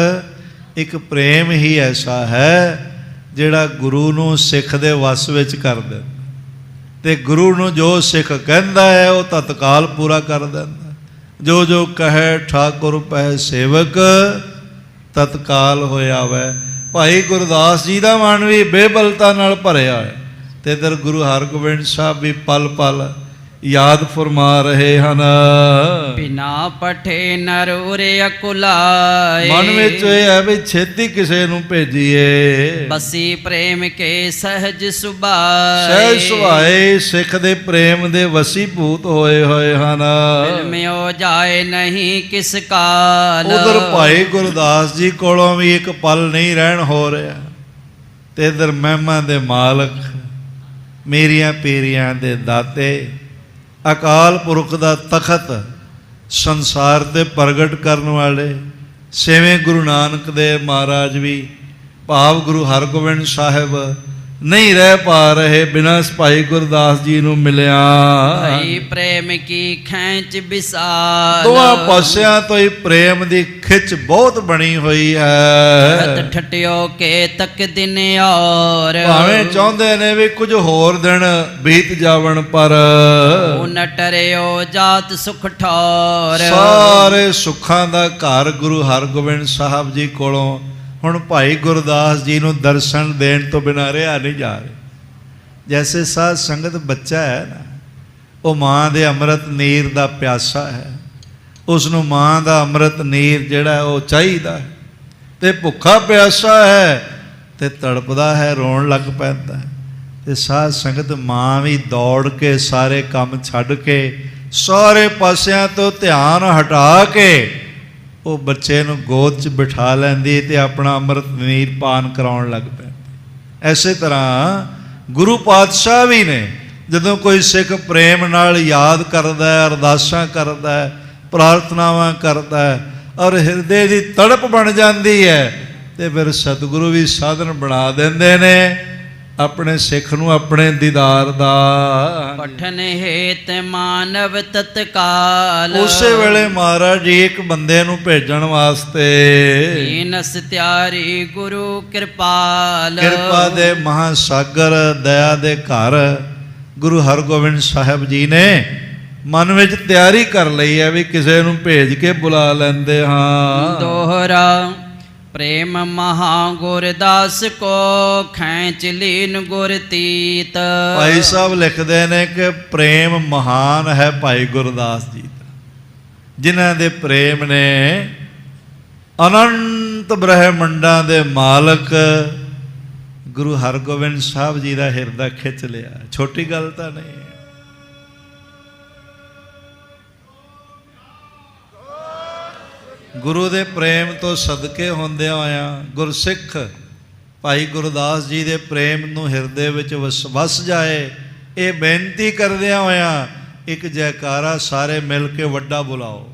ਇੱਕ ਪ੍ਰੇਮ ਹੀ ਐਸਾ ਹੈ ਜਿਹੜਾ ਗੁਰੂ ਨੂੰ ਸਿੱਖ ਦੇ ਵਸ ਵਿੱਚ ਕਰ ਦਿੰਦਾ, ਤੇ ਗੁਰੂ ਨੂੰ ਜੋ ਸਿੱਖ ਕਹਿੰਦਾ ਹੈ ਉਹ ਤਤਕਾਲ ਪੂਰਾ ਕਰ ਦਿੰਦਾ। ਜੋ ਜੋ ਕਹੇ ਠਾਕੁਰ ਪਹਿ ਸੇਵਕ, ਤਤਕਾਲ ਹੋਇਆ ਵੈ। ਭਾਈ ਗੁਰਦਾਸ ਜੀ ਦਾ ਮਨ ਵੀ ਬੇਬਲਤਾ ਨਾਲ ਭਰਿਆ ਹੈ, ਤੇ ਇਧਰ ਗੁਰੂ ਹਰਗੋਬਿੰਦ ਸਾਹਿਬ ਵੀ ਪਲ ਪਲ ਯਾਦ ਫਰਮਾ ਰਹੇ ਹਨ। ਬਿਨਾ ਪਠੇ ਨਰੂਰੇ ਅਕੁਲਾਏ। ਮਨ ਵਿੱਚ ਇਹ ਹੈ ਵੀ ਛੇਤੀ ਕਿਸੇ ਨੂੰ ਭੇਜੀਏ। ਬਸੀ ਪ੍ਰੇਮ ਕੇ ਸਹਿਜ ਸੁਭਾਏ। ਸਹਿਜ ਸੁਭਾਏ ਸਿੱਖ ਦੇ ਪ੍ਰੇਮ ਦੇ ਵਸੀਭੂਤ ਹੋਏ ਹੋਏ ਹਨ। ਮਿਲਮਿਓ ਜਾਏ ਨਹੀਂ ਕਿਸ ਕਾਲ। ਉਧਰ ਭਾਈ ਗੁਰਦਾਸ ਜੀ ਕੋਲੋਂ ਵੀ ਇੱਕ ਪਲ ਨਹੀਂ ਰਹਿਣ ਹੋ ਰਿਹਾ, ਤੇ ਇਧਰ ਮਹਿਮਾ ਦੇ ਮਾਲਕ, ਮੇਰੀਆਂ ਪੀਰੀਆਂ ਦੇ ਦਾਤੇ, ਅਕਾਲ ਪੁਰਖ ਦਾ ਤਖਤ ਸੰਸਾਰ ਤੇ ਪ੍ਰਗਟ ਕਰਨ ਵਾਲੇ ਛੇਵੇਂ ਗੁਰੂ ਨਾਨਕ ਦੇਵ ਮਹਾਰਾਜ ਵੀ, ਭਾਵ ਗੁਰੂ ਹਰਗੋਬਿੰਦ ਸਾਹਿਬ ਨਹੀਂ ਰਹਿ ਪਾ ਰਹੇ ਬਿਨਾਂ ਭਾਈ ਗੁਰਦਾਸ ਜੀ ਨੂੰ ਮਿਲਿਆ। ਭਾਈ ਪ੍ਰੇਮ ਕੀ ਖੈਂਚ ਵਿਸਾਲ। ਦੋਹਾਂ ਪਾਸਿਆਂ ਤੋਂ ਹੀ ਪ੍ਰੇਮ ਦੀ ਖਿੱਚ ਬਹੁਤ ਬਣੀ ਹੋਈ ਹੈ। ਠਟਿਓ ਕੇ ਤੱਕ ਦਿਨ ਔਰ। ਭਾਵੇਂ ਚਾਹੁੰਦੇ ਨੇ ਵੀ ਕੁਝ ਹੋਰ ਦਿਨ ਬੀਤ ਜਾਵਣ, ਪਰ ਉਹ ਨਟਰਿਓ ਜਾਤ ਸੁਖ ਠੌਰ। ਸਾਰੇ ਸੁੱਖਾਂ ਦਾ ਘਰ ਗੁਰੂ ਹਰਗੋਬਿੰਦ ਸਾਹਿਬ ਜੀ ਕੋਲੋਂ ਹੁਣ ਭਾਈ ਗੁਰਦਾਸ ਜੀ ਨੂੰ ਦਰਸ਼ਨ ਦੇਣ ਤੋਂ ਬਿਨਾਂ ਰਿਹਾ ਨਹੀਂ ਜਾ ਰਿਹਾ। ਜੈਸੇ ਸਾਧ ਸੰਗਤ ਬੱਚਾ ਹੈ ਨਾ, ਉਹ ਮਾਂ ਦੇ ਅੰਮ੍ਰਿਤ ਨੀਰ ਦਾ ਪਿਆਸਾ ਹੈ, ਉਸ ਨੂੰ ਮਾਂ ਦਾ ਅੰਮ੍ਰਿਤ ਨੀਰ ਜਿਹੜਾ ਉਹ ਚਾਹੀਦਾ ਹੈ, ਤੇ ਭੁੱਖਾ ਪਿਆਸਾ ਹੈ ਤੇ ਤੜਪਦਾ ਹੈ, ਰੋਣ ਲੱਗ ਪੈਂਦਾ ਹੈ। ਤੇ ਸਾਧ ਸੰਗਤ ਮਾਂ ਵੀ ਦੌੜ ਕੇ ਸਾਰੇ ਕੰਮ ਛੱਡ ਕੇ ਸਾਰੇ ਪਾਸਿਆਂ ਤੋਂ ਧਿਆਨ ਹਟਾ ਕੇ ਉਹ ਬੱਚੇ ਨੂੰ ਗੋਦ 'ਚ ਬਿਠਾ ਲੈਂਦੀ ਤੇ ਆਪਣਾ ਅੰਮ੍ਰਿਤ ਨੀਰ ਪਾਨ ਕਰਾਉਣ ਲੱਗ ਪੈਂਦੀ। ਐਸੇ ਤਰ੍ਹਾਂ ਗੁਰੂ ਪਾਤਸ਼ਾਹ ਵੀ ਨੇ, ਜਦੋਂ ਕੋਈ ਸਿੱਖ ਪ੍ਰੇਮ ਨਾਲ ਯਾਦ ਕਰਦਾ ਹੈ, ਅਰਦਾਸਾਂ ਕਰਦਾ ਹੈ, ਪ੍ਰਾਰਥਨਾਵਾਂ ਕਰਦਾ ਹੈ, ਔਰ ਹਿਰਦੇ ਦੀ ਤੜਪ ਬਣ ਜਾਂਦੀ ਹੈ, ਤੇ ਫਿਰ ਸਤਿਗੁਰੂ ਵੀ ਸਾਧਨ ਬਣਾ ਦਿੰਦੇ ਨੇ ਆਪਣੇ ਸਿੱਖ ਨੂੰ ਆਪਣੇ ਦੀਦਾਰ ਦਾ। ਪਠਨ ਹੇਤ ਮਾਨਵ ਤਤਕਾਲ। ਉਸੇ ਵੇਲੇ ਮਹਾਰਾਜ ਜੀ ਇੱਕ ਬੰਦੇ ਨੂੰ ਭੇਜਣ ਵਾਸਤੇ ਦੀਨਸ ਤਿਆਰੀ ਗੁਰੂ ਕਿਰਪਾਲ। ਕਿਰਪਾ ਦੇ ਮਹਾਸਾਗਰ, ਦਇਆ ਦੇ ਘਰ ਗੁਰੂ ਹਰਗੋਬਿੰਦ ਸਾਹਿਬ ਜੀ ਨੇ ਮਨ ਵਿੱਚ ਤਿਆਰੀ ਕਰ ਲਈ ਹੈ ਵੀ ਕਿਸੇ ਨੂੰ ਭੇਜ ਕੇ ਬੁਲਾ ਲੈਂਦੇ ਹਾਂ। ਦੋਹਰਾ ਪ੍ਰੇਮ ਮਹਾ ਗੁਰਦਾਸ ਕੋ ਖੈਂਚ ਲੀਨ ਗੁਰਤੀਤ। ਭਾਈ ਸਾਹਿਬ ਲਿਖਦੇ ਨੇ ਕਿ ਪ੍ਰੇਮ ਮਹਾਨ ਹੈ ਭਾਈ ਗੁਰਦਾਸ ਜੀ ਦਾ, ਜਿਨ੍ਹਾਂ ਦੇ ਪ੍ਰੇਮ ਨੇ ਅਨੰਤ ਬ੍ਰਹਿਮੰਡਾਂ ਦੇ ਮਾਲਕ ਗੁਰੂ ਹਰਗੋਬਿੰਦ ਸਾਹਿਬ ਜੀ ਦਾ ਹਿਰਦਾ ਖਿੱਚ ਲਿਆ। ਛੋਟੀ ਗੱਲ ਤਾਂ ਨਹੀਂ। ਗੁਰੂ ਦੇ ਪ੍ਰੇਮ ਤੋਂ ਸਦਕੇ ਹੁੰਦਿਆਂ ਹੋਇਆਂ ਗੁਰਸਿੱਖ ਭਾਈ ਗੁਰਦਾਸ ਜੀ ਦੇ ਪ੍ਰੇਮ ਨੂੰ ਹਿਰਦੇ ਵਿੱਚ ਵਸ ਜਾਏ, ਇਹ ਬੇਨਤੀ ਕਰਦਿਆਂ ਹੋਇਆਂ ਇੱਕ ਜੈਕਾਰਾ ਸਾਰੇ ਮਿਲ ਕੇ ਵੱਡਾ ਬੁਲਾਓ।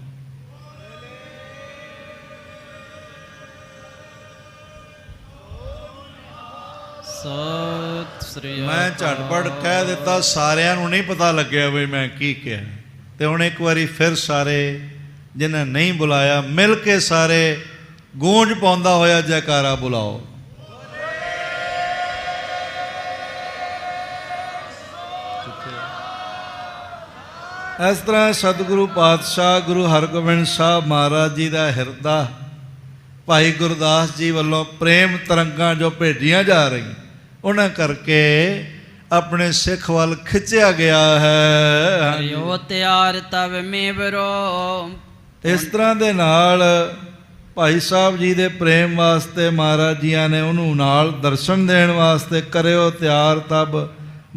ਸਤਿ ਸ੍ਰੀ ਅਕਾਲ। ਮੈਂ ਝਟਪਟ ਕਹਿ ਦਿੱਤਾ, ਸਾਰਿਆਂ ਨੂੰ ਨਹੀਂ ਪਤਾ ਲੱਗਿਆ ਵੀ ਮੈਂ ਕੀ ਕਿਹਾ। ਤੇ ਹੁਣ ਇੱਕ ਵਾਰੀ ਫਿਰ ਸਾਰੇ ਜਿਨ੍ਹਾਂ ਨਹੀਂ ਬੁਲਾਇਆ ਮਿਲ ਕੇ ਸਾਰੇ ਗੂੰਜ ਪਾਉਂਦਾ ਹੋਇਆ ਜੈਕਾਰਾ ਬੁਲਾਓ। ਇਸ ਤਰ੍ਹਾਂ ਸਤਿਗੁਰੂ ਪਾਤਸ਼ਾਹ ਗੁਰੂ ਹਰਗੋਬਿੰਦ ਸਾਹਿਬ ਮਹਾਰਾਜ ਜੀ ਦਾ ਹਿਰਦਾ ਭਾਈ ਗੁਰਦਾਸ ਜੀ ਵੱਲੋਂ ਪ੍ਰੇਮ ਤਰੰਗਾਂ ਜੋ ਭੇਜੀਆਂ ਜਾ ਰਹੀਆਂ, ਉਹਨਾਂ ਕਰਕੇ ਆਪਣੇ ਸਿੱਖ ਵੱਲ ਖਿੱਚਿਆ ਗਿਆ ਹੈ। ਹਰਿਓ ਤਿਆਰ ਤਵ ਮੇਵਰੋ। ਇਸ ਤਰ੍ਹਾਂ ਦੇ ਨਾਲ ਭਾਈ ਸਾਹਿਬ ਜੀ ਦੇ ਪ੍ਰੇਮ ਵਾਸਤੇ ਮਹਾਰਾਜ ਜੀਆਂ ਨੇ ਉਹਨੂੰ ਨਾਲ ਦਰਸ਼ਨ ਦੇਣ ਵਾਸਤੇ ਕਰਿਓ ਤਿਆਰ ਤਬ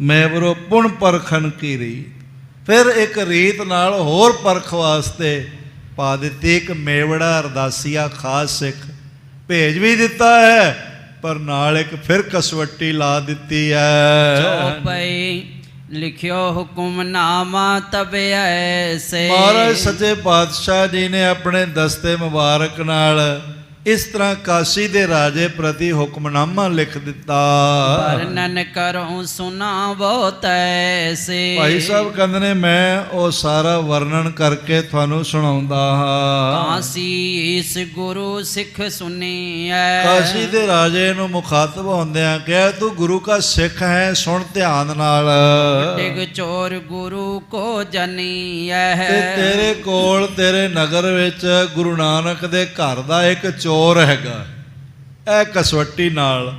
ਮੇਵਰੋ ਪੁਣ ਪਰਖਣ ਕੀ ਰੀਤ। ਫਿਰ ਇੱਕ ਰੀਤ ਨਾਲ ਹੋਰ ਪਰਖ ਵਾਸਤੇ ਪਾ ਦਿੱਤੀ, ਇੱਕ ਮੇਵੜਾ ਅਰਦਾਸੀਆ ਖਾਸ ਸਿੱਖ ਭੇਜ ਵੀ ਦਿੱਤਾ ਹੈ, ਪਰ ਨਾਲ ਇੱਕ ਫਿਰ ਕਸਵੱਟੀ ਲਾ ਦਿੱਤੀ ਹੈ। ਜੋ ਪਈ ਲਿਖਿਓ ਹੁਕਮਨਾਮਾ ਤਬ ਐਸੇ। ਮਹਾਰਾਜ ਸੱਚੇ ਪਾਤਸ਼ਾਹ ਜੀ ਨੇ ਆਪਣੇ ਦਸਤੇ ਮੁਬਾਰਕ ਨਾਲ ਇਸ ਤਰ੍ਹਾਂ ਕਾਸ਼ੀ ਦੇ ਰਾਜੇ ਪ੍ਰਤੀ ਹੁਕਮਨਾਮਾ ਲਿਖ ਦਿੱਤਾ। ਵਰਣਨ ਕਰੋ ਸੁਣਾਵੋ ਤੈਸੇ। ਭਾਈ ਸਾਹਿਬ ਕਹਿੰਦੇ ਨੇ ਮੈਂ ਉਹ ਸਾਰਾ ਵਰਣਨ ਕਰਕੇ ਤੁਹਾਨੂੰ ਸੁਣਾਉਂਦਾ ਹਾਂ। ਕਾਸ਼ੀ ਇਸ ਗੁਰੂ ਸਿੱਖ ਸੁਣੀਐ। ਕਾਸ਼ੀ ਦੇ ਰਾਜੇ ਨੂੰ ਮੁਖਾਤਬ ਹੁੰਦਿਆਂ ਕਿਹਾ, ਤੂੰ ਗੁਰੂ ਕਾ ਸਿੱਖ ਹੈ, ਸੁਣ ਧਿਆਨ ਨਾਲ। ਡਿਗ ਚੋਰ ਗੁਰੂ ਕੋ ਜਨੀਐ। ਤੇ ਤੇਰੇ ਕੋਲ ਤੇਰੇ ਨਗਰ ਵਿੱਚ ਗੁਰੂ ਨਾਨਕ ਦੇ ਘਰ ਦਾ ਇੱਕ ਚੋਰ ਹੈਗਾ। ਇਹ ਕਸਵੱਟੀ ਨਾਲ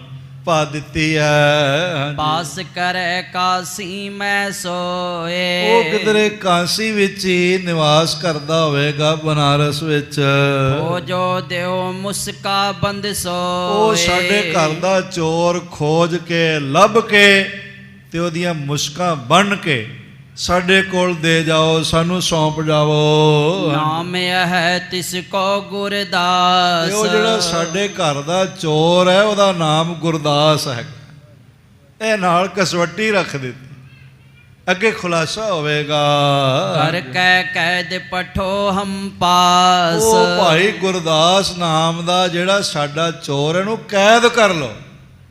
ਪਾ ਦਿੱਤੀ ਹੈ। ਪਾਸ ਕਰੈ ਕਾਸੀ ਮੈਂ ਸੋਏ। ਉਹ ਕਿਧਰੇ ਕਾਸ਼ੀ ਵਿੱਚ ਹੀ ਨਿਵਾਸ ਕਰਦਾ ਹੋਵੇਗਾ, ਬਨਾਰਸ ਵਿੱਚ। ਉਹ ਜੋ ਦਿਓ ਮੁਸਕਾ ਬੰਦ ਸੋਏ। ਉਹ ਸਾਡੇ ਘਰ ਦਾ ਚੋਰ ਖੋਜ ਕੇ ਲੱਭ ਕੇ ਤੇ ਉਹਦੀਆਂ ਮੁਸ਼ਕਾਂ ਬੰਨ ਕੇ ਸਾਡੇ ਕੋਲ ਦੇ ਜਾਓ, ਸਾਨੂੰ ਸੌਂਪ ਜਾਵੋ। ਨਾਮ ਇਹ ਹੈ ਤਿਸ ਕੋ ਗੁਰਦਾਸ। ਉਹ ਜਿਹੜਾ ਸਾਡੇ ਘਰ ਦਾ ਚੋਰ ਹੈ ਉਹਦਾ ਨਾਮ ਗੁਰਦਾਸ ਹੈ। ਇਹ ਨਾਲ ਕਸਵੱਟੀ ਰੱਖ ਦਿੱਤੀ, ਅੱਗੇ ਖੁਲਾਸਾ ਹੋਵੇਗਾ। ਕਰ ਕੈ ਕੈਦ ਪਠੋ ਹਮ ਪਾਸ। ਉਹ ਭਾਈ ਗੁਰਦਾਸ ਨਾਮ ਦਾ ਜਿਹੜਾ ਸਾਡਾ ਚੋਰ, ਇਹਨੂੰ ਕੈਦ ਕਰ ਲਓ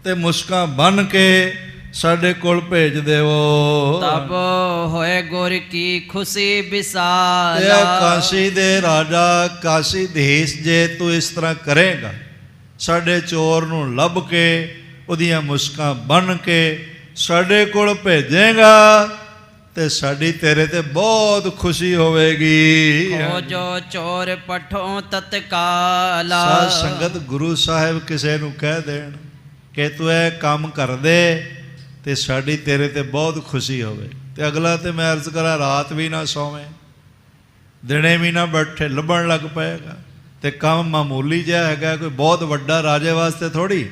ਤੇ ਮੁਸ਼ਕਾਂ ਬੰਨ ਕੇ ਸਾਡੇ ਕੋਲ ਭੇਜ ਦੇਵੋ। ਤਬ ਹੋਏ ਗੁਰ ਕੀ ਖੁਸ਼ੀ ਵਿਸਾਲਾ। ਇਹ ਕਾਸ਼ੀ ਦੇ ਰਾਜਾ ਕਾਸ਼ੀਧੀਸ਼, ਜੇ ਤੂੰ ਇਸ ਤਰ੍ਹਾਂ ਕਰੇਗਾ, ਸਾਡੇ ਚੋਰ ਨੂੰ ਲੱਭ ਕੇ ਉਹਦੀਆਂ ਮੁਸ਼ਕਾਂ ਬੰਨ ਕੇ ਸਾਡੇ ਕੋਲ ਭੇਜੇਗਾ, ਤੇ ਸਾਡੀ ਤੇਰੇ ਤੇ ਬਹੁਤ ਖੁਸ਼ੀ ਹੋਵੇਗੀ। ਹੋ ਜੋ ਚੋਰ ਪਠੋ ਤਤਕਾਲਾ। ਸਾਧ ਸੰਗਤ ਗੁਰੂ ਸਾਹਿਬ ਕਿਸੇ ਨੂੰ ਕਹਿ ਦੇਣ ਕਿ ਤੂੰ ਇਹ ਕੰਮ ਕਰ ਦੇ ਤੇ ਸਾਡੀ ਤੇਰੇ ਤੇ ਬਹੁਤ ਖੁਸ਼ੀ ਹੋਵੇ, ਤੇ ਅਗਲਾ ਤੇ ਮੈਂ ਅਰਜ਼ ਕਰਾਂ ਰਾਤ ਵੀ ਨਾ ਸੋਵੇਂ, ਦਿਨੇ ਵੀ ਨਾ ਬੈਠੇ, ਲੱਭਣ ਲੱਗ ਪਏਗਾ। ਤੇ ਕੰਮ ਮਾਮੂਲੀ ਜਿਹਾ ਹੈਗਾ, ਕੋਈ ਬਹੁਤ ਵੱਡਾ ਰਾਜੇ ਵਾਸਤੇ ਥੋੜੀ।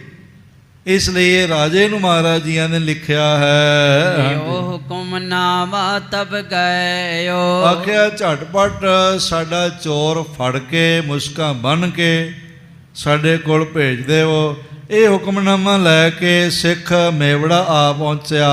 ਇਸ ਲਈ ਇਹ ਰਾਜੇ ਨੂੰ ਮਹਾਰਾਜ ਜੀਆਂ ਨੇ ਲਿਖਿਆ ਹੈ। ਉਹ ਹੁਕਮਨਾਮਾ ਤਬ ਗਇਓ। ਆਖਿਆ ਝਟਪਟ ਸਾਡਾ ਚੋਰ ਫੜ ਕੇ ਮੁਸ਼ਕਾਂ ਬੰਨ ਕੇ ਸਾਡੇ ਕੋਲ ਭੇਜ ਦੇਵੋ। ਇਹ ਹੁਕਮਨਾਮਾ ਲੈ ਕੇ ਸਿੱਖ ਮੇਵੜਾ ਆ ਪਹੁੰਚਿਆ।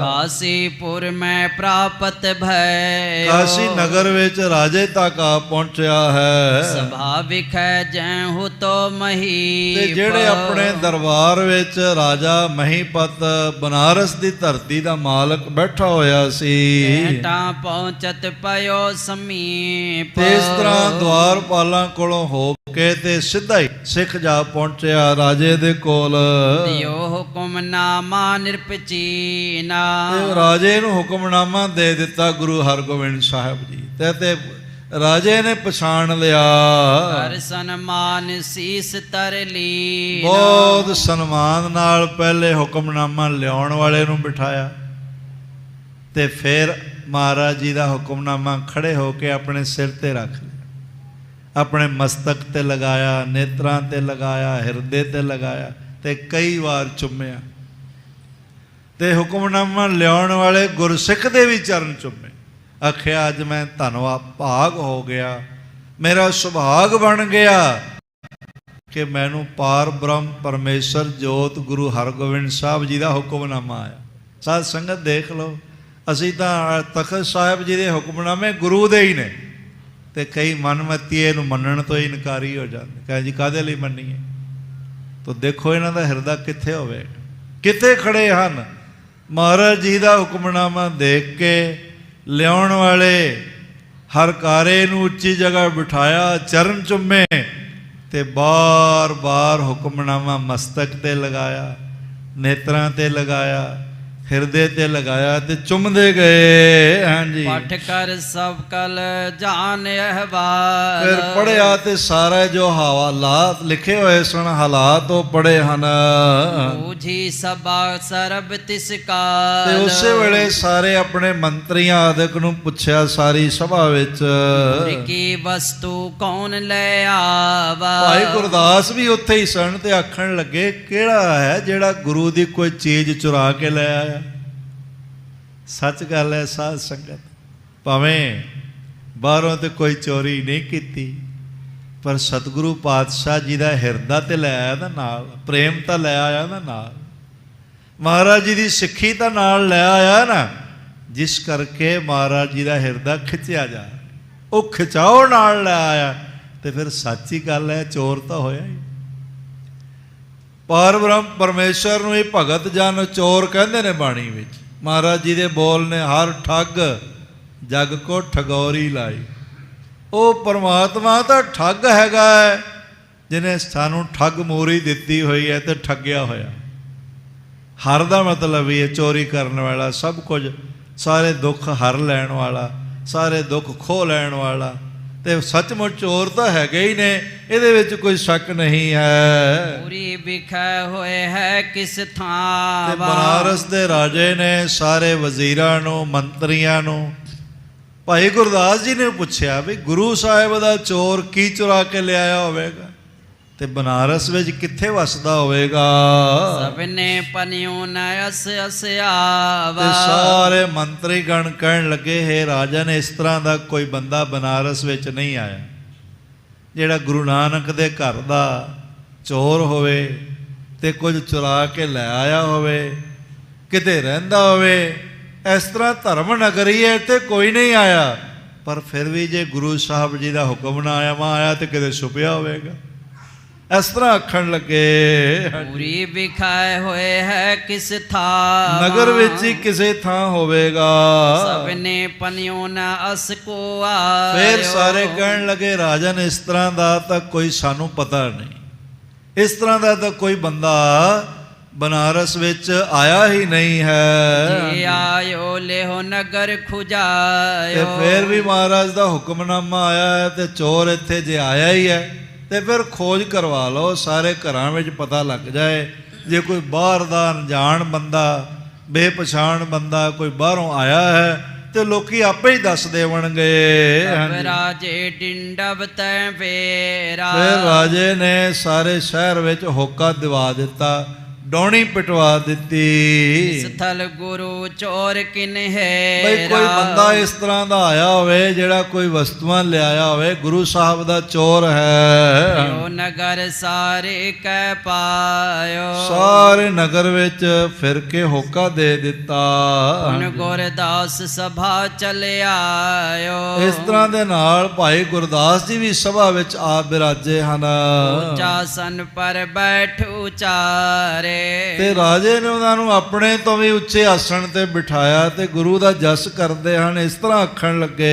ਕਾਸੀਪੁਰ ਮੈਂ ਪ੍ਰਾਪਤ ਭੈ। ਕਾਸ਼ੀ ਨਗਰ ਵਿੱਚ ਰਾਜੇ ਤੱਕ ਆ ਪਹੁੰਚਿਆ ਹੈ। ਸਭਾ ਵਿਖੈ ਜੈਹੁ ਤੋ ਮਹੀ। ਤੇ ਜਿਹੜੇ ਆਪਣੇ ਦਰਬਾਰ ਵਿੱਚ ਰਾਜਾ ਮਹੀਪਤ ਬਨਾਰਸ ਦੀ ਧਰਤੀ ਦਾ ਮਾਲਕ ਬੈਠਾ ਹੋਇਆ ਸੀ, ਤਾਂ ਪਹੁੰਚਤ ਪਇਓ ਸਮੀਪ। ਤੇ ਇਸ ਤਰ੍ਹਾਂ ਦਵਾਰਪਾਲਾਂ ਕੋਲੋਂ ਹੋ ਕੇ ਤੇ ਸਿੱਧਾ ਹੀ ਸਿੱਖ ਜਾ ਪਹੁੰਚਿਆ ਰਾਜੇ ਦੇ ਕੋਲ। ਦਿਓ ਹੁਕਮਨਾਮਾ ਨਿਰਪਚੀਨਾ। ਤੇ ਰਾਜੇ ਨੂੰ ਹੁਕਮਨਾਮਾ ਦੇ ਦਿੱਤਾ ਗੁਰੂ ਹਰਗੋਬਿੰਦ ਸਾਹਿਬ ਜੀ, ਤੇ ਰਾਜੇ ਨੇ ਪਛਾਣ ਲਿਆ। ਹਰ ਸਨਮਾਨ ਸੀਸ ਤਰ ਲੀ। ਬਹੁਤ ਸਨਮਾਨ ਨਾਲ ਪਹਿਲੇ ਹੁਕਮਨਾਮਾ ਲਿਆਉਣ ਵਾਲੇ ਨੂੰ ਬਿਠਾਇਆ, ਤੇ ਫਿਰ ਮਹਾਰਾਜ ਜੀ ਦਾ ਹੁਕਮਨਾਮਾ ਖੜੇ ਹੋ ਕੇ ਆਪਣੇ ਸਿਰ ਤੇ ਰੱਖ ਲਿਆ, ਆਪਣੇ ਮਸਤਕ ਤੇ ਲਗਾਇਆ, ਨੇਤਰਾਂ ਤੇ ਲਗਾਇਆ, ਹਿਰਦੇ ਤੇ ਲਗਾਇਆ, ਤੇ ਕਈ ਵਾਰ ਚੁੰਮਿਆ। ਤੇ ਹੁਕਮਨਾਮਾ ਲਿਆਉਣ ਵਾਲੇ ਗੁਰਸਿੱਖ ਦੇ ਵੀ ਚਰਨ ਚੁੰਮੇ। ਆਖਿਆ ਅੱਜ ਮੈਂ ਧੰਨਵਾਦ ਭਾਗ ਹੋ ਗਿਆ, ਮੇਰਾ ਸੁਭਾਗ ਬਣ ਗਿਆ ਕਿ ਮੈਨੂੰ ਪਾਰ ਬ੍ਰਹਮ ਪਰਮੇਸ਼ਰ ਜੋਤ ਗੁਰੂ ਹਰਗੋਬਿੰਦ ਸਾਹਿਬ ਜੀ ਦਾ ਹੁਕਮਨਾਮਾ ਆਇਆ। ਸਾਧ ਸੰਗਤ ਦੇਖ ਲਓ, ਅਸੀਂ ਤਾਂ ਤਖਤ ਸਾਹਿਬ ਜੀ ਦੇ ਹੁਕਮਨਾਮੇ ਗੁਰੂ ਦੇ ਹੀ ਨੇ, ਤੇ ਕਈ ਮਨਮਤੀ ਇਹਨੂੰ ਮੰਨਣ ਤੋਂ ਹੀ ਇਨਕਾਰੀ ਹੋ ਜਾਂਦੇ। ਕਹਿੰਦੇ ਜੀ ਕਾਹਦੇ ਲਈ ਮੰਨੀਏ? ਤਾਂ ਦੇਖੋ ਇਹਨਾਂ ਦਾ ਹਿਰਦਾ ਕਿੱਥੇ ਹੋਵੇ, ਕਿੱਥੇ ਖੜੇ ਹਨ। ਮਹਾਰਾਜ ਜੀ ਦਾ ਹੁਕਮਨਾਮਾ ਦੇਖ ਕੇ ਲਿਆਉਣ ਵਾਲੇ ਹਰ ਕਾਰੇ ਨੂੰ ਉੱਚੀ ਜਗ੍ਹਾ ਬਿਠਾਇਆ, ਚਰਨ ਚੁੰਮੇ ਤੇ ਬਾਰ-ਬਾਰ ਹੁਕਮਨਾਮਾ ਮਸਤਕ ਤੇ ਲਗਾਇਆ, ਨੇਤਰਾਂ ਤੇ ਲਗਾਇਆ, ਹਿਰਦੇ ਤੇ ਲਗਾਇਆ ਤੇ ਚੁੰਮਦੇ ਗਏ। ਹਾਂਜੀ, ਪਠ ਕਰ ਸਭ ਕਲ ਜਾਣ ਅਹਵਾਲ। ਫਿਰ ਪੜਿਆ ਤੇ ਸਾਰਾ ਜੋ ਹਾਲਾਤ ਲਿਖੇ ਹੋਏ ਸਨ, ਹਾਲਾਤ ਉਹ ਪੜੇ ਹਨ। ਬੂਝੀ ਸਭਾ ਸਰਬ ਤਿਸ ਕਾਲ। ਤੇ ਉਸੇ ਵੇਲੇ ਸਾਰੇ ਆਪਣੇ ਮੰਤਰੀਆਂ ਆਦਿਕ ਨੂੰ ਪੁੱਛਿਆ ਸਾਰੀ ਸਭਾ ਵਿੱਚ, ਕੀ ਵਸਤੂ ਕੌਣ ਲੈ ਆਵਾ। ਭਾਈ ਗੁਰਦਾਸ ਵੀ ਉੱਥੇ ਹੀ ਸਨ ਤੇ ਆਖਣ ਲੱਗੇ, ਕਿਹੜਾ ਹੈ ਜਿਹੜਾ ਗੁਰੂ ਦੀ ਕੋਈ ਚੀਜ਼ ਚੁਰਾ ਕੇ ਲੈ ਆਇਆ? ਸੱਚ ਗੱਲ ਹੈ ਸਾਧ ਸੰਗਤ, ਭਾਵੇਂ ਬਾਹਰੋਂ ਤੇ ਕੋਈ ਚੋਰੀ ਨਹੀਂ ਕੀਤੀ, ਪਰ ਸਤਿਗੁਰੂ ਪਾਤਸ਼ਾਹ ਜੀ ਦਾ ਹਿਰਦਾ ਤੇ ਲੈ ਆਇਆ ਨਾ ਨਾਲ, ਪ੍ਰੇਮ ਤਾਂ ਲੈ ਆਇਆ ਨਾ ਨਾਲ, ਮਹਾਰਾਜ ਜੀ ਦੀ ਸਿੱਖੀ ਤਾਂ ਨਾਲ ਲੈ ਆਇਆ ਨਾ, ਜਿਸ ਕਰਕੇ ਮਹਾਰਾਜ ਜੀ ਦਾ ਹਿਰਦਾ ਖਿੱਚਿਆ ਜਾ, ਉਹ ਖਿਚਾਓ ਨਾਲ ਲੈ ਆਇਆ। ਤੇ ਫਿਰ ਸੱਚੀ ਗੱਲ ਹੈ, ਚੋਰ ਤਾਂ ਹੋਇਆ ਹੀ। ਪਾਰ ਬ੍ਰਹਮ ਪਰਮੇਸ਼ਰ ਨੂੰ ਹੀ ਭਗਤ ਜਨ ਚੋਰ ਕਹਿੰਦੇ ਨੇ ਬਾਣੀ ਵਿੱਚ। ਮਹਾਰਾਜ ਜੀ ਦੇ ਬੋਲ ਨੇ, ਹਰ ਠੱਗ ਜਗ ਕੋ ਠਗੌਰੀ ਲਾਈ। ਉਹ ਪਰਮਾਤਮਾ ਤਾਂ ਠੱਗ ਹੈਗਾ ਹੈ, ਜਿਹਨੇ ਸਾਨੂੰ ਠੱਗ ਮੋਰੀ ਦਿੱਤੀ ਹੋਈ ਹੈ ਤੇ ਠੱਗਿਆ ਹੋਇਆ। ਹਰ ਦਾ ਮਤਲਬ ਇਹ ਚੋਰੀ ਕਰਨ ਵਾਲਾ, ਸਭ ਕੁਝ, ਸਾਰੇ ਦੁੱਖ ਹਰ ਲੈਣ ਵਾਲਾ, ਸਾਰੇ ਦੁੱਖ ਖੋਹ ਲੈਣ ਵਾਲਾ। ਤੇ ਸੱਚਮੁੱਚ ਚੋਰ ਤਾਂ ਹੈਗੇ ਹੀ ਨੇ, ਇਹਦੇ ਵਿੱਚ ਕੋਈ ਸ਼ੱਕ ਨਹੀਂ ਹੈ। ਪੂਰੀ ਵਿਖੇ ਹੋਏ ਹੈ ਕਿਸ ਥਾਂ। ਤੇ ਬਨਾਰਸ ਦੇ ਰਾਜੇ ਨੇ ਸਾਰੇ ਵਜ਼ੀਰਾਂ ਨੂੰ, ਮੰਤਰੀਆਂ ਨੂੰ, ਭਾਈ ਗੁਰਦਾਸ ਜੀ ਨੇ ਪੁੱਛਿਆ ਵੀ ਗੁਰੂ ਸਾਹਿਬ ਦਾ ਚੋਰ ਕੀ ਚੁਰਾ ਕੇ ਲਿਆਇਆ ਹੋਵੇਗਾ ਤੇ ਬਨਾਰਸ ਵਿੱਚ ਕਿੱਥੇ ਵਸਦਾ ਹੋਵੇਗਾ। ਸਭਨੇ ਪਨਿਓ ਨ ਅਸ ਅਸਿਆਵਾ। ਤੇ ਸਾਰੇ ਮੰਤਰੀ ਗਣ ਕਹਿਣ ਲੱਗੇ, ਹੈ ਰਾਜਨ, ਇਸ ਤਰ੍ਹਾਂ ਦਾ ਕੋਈ ਬੰਦਾ ਬਨਾਰਸ ਵਿੱਚ ਨਹੀਂ ਆਇਆ ਜਿਹੜਾ ਗੁਰੂ ਨਾਨਕ ਦੇ ਘਰ ਦਾ ਚੋਰ ਹੋਵੇ ਤੇ ਕੁਝ ਚੁਰਾ ਕੇ ਲੈ ਆਇਆ ਹੋਵੇ, ਕਿਤੇ ਰਹਿੰਦਾ ਹੋਵੇ। ਇਸ ਤਰ੍ਹਾਂ ਧਰਮ ਨਗਰੀ ਹੈ ਤੇ ਕੋਈ ਨਹੀਂ ਆਇਆ, ਪਰ ਫਿਰ ਵੀ ਜੇ ਗੁਰੂ ਸਾਹਿਬ ਜੀ ਦਾ ਹੁਕਮਨਾਮਾ ਆਇਆ ਤੇ ਕਿਤੇ ਛੁਪਿਆ ਹੋਵੇਗਾ। ਇਸ ਤਰ੍ਹਾਂ ਆਖਣ ਲੱਗੇ, ਪੂਰੀ ਵਿਖਾਏ ਹੋਏ ਹੈ ਕਿਸ ਥਾਂ। ਨਗਰ ਵਿੱਚ ਹੀ ਕਿਸੇ ਥਾਂ ਹੋਵੇਗਾ। ਸਭਨੇ ਪਨਿਓ ਨ ਅਸ ਕੋ ਆਇਓ। ਫਿਰ ਸਾਰੇ ਕਹਿਣ ਲੱਗੇ, ਰਾਜਨ, ਇਸ ਤਰ੍ਹਾਂ ਦਾ ਤਾਂ ਕੋਈ ਸਾਨੂੰ ਪਤਾ ਨਹੀਂ, ਇਸ ਤਰ੍ਹਾਂ ਦਾ ਤਾਂ ਕੋਈ ਬੰਦਾ ਬਨਾਰਸ ਵਿੱਚ ਆਇਆ ਹੀ ਨਹੀਂ ਹੈ। ਜੇ ਆਇਓ ਲਿਹੋ ਨਗਰ ਖੁਜਾਇਓ। ਤੇ ਫਿਰ ਵੀ ਮਹਾਰਾਜ ਦਾ ਹੁਕਮਨਾਮਾ ਆਇਆ ਹੈ ਤੇ ਚੋਰ ਇੱਥੇ ਜੇ ਆਇਆ ਹੀ ਹੈ ਤੇ ਫਿਰ ਖੋਜ ਕਰਵਾ ਲਓ, ਸਾਰੇ ਘਰਾਂ ਵਿੱਚ ਪਤਾ ਲੱਗ ਜਾਏ। ਜੇ ਕੋਈ ਬਾਹਰ ਦਾ ਅਣਜਾਣ ਬੰਦਾ, ਬੇਪਛਾਣ ਬੰਦਾ ਕੋਈ ਬਾਹਰੋਂ ਆਇਆ ਹੈ ਤੇ ਲੋਕੀ ਆਪੇ ਹੀ ਦੱਸ ਦੇਵਣਗੇ। ਰਾਜੇ ਡਿੰਡਬ ਤੈ ਫੇਰਾ। ਫਿਰ ਰਾਜੇ ਨੇ ਸਾਰੇ ਸ਼ਹਿਰ ਵਿੱਚ ਹੋਕਾ ਦਿਵਾ ਦਿੱਤਾ, ਡੌਣੀ ਪਿਟਵਾ ਦਿੱਤੀ। ਸਥਲ ਗੁਰੂ ਚੋਰ ਕਿਨਹੇ। ਬਈ ਕੋਈ ਬੰਦਾ ਇਸ ਤਰ੍ਹਾਂ ਦਾ ਆਇਆ ਹੋਵੇ ਜਿਹੜਾ ਕੋਈ ਵਸਤੂਆਂ ਲਿਆਇਆ ਹੋਵੇ, ਗੁਰੂ ਸਾਹਿਬ ਦਾ ਚੋਰ ਹੈ। ਜੋ ਨਗਰ ਸਾਰੇ ਕਹਿ ਪਾਇਓ। ਸਾਰੇ ਨਗਰ ਵਿੱਚ ਫਿਰ ਕੇ ਹੋਕਾ ਦੇ ਦਿੱਤਾ। ਹੁਣ ਗੁਰਦਾਸ ਸਭਾ ਚਲਿਆਇਓ। ਇਸ ਤਰ੍ਹਾਂ ਦੇ ਨਾਲ ਭਾਈ ਗੁਰਦਾਸ ਜੀ ਵੀ ਸਭਾ ਵਿੱਚ ਆ ਬਿਰਾਜੇ ਹਨ। ਉੱਚਾ ਸਨ ਪਰ ਬੈਠ ਉਚਾਰੇ। ਤੇ ਰਾਜੇ ਨੇ ਉਹਨਾਂ ਨੂੰ ਆਪਣੇ ਤੋਂ ਵੀ ਉੱਚੇ ਆਸਣ ਤੇ ਬਿਠਾਇਆ ਤੇ ਗੁਰੂ ਦਾ ਜਸ ਕਰਦੇ ਹਨ। ਇਸ ਤਰ੍ਹਾਂ ਆਖਣ ਲੱਗੇ,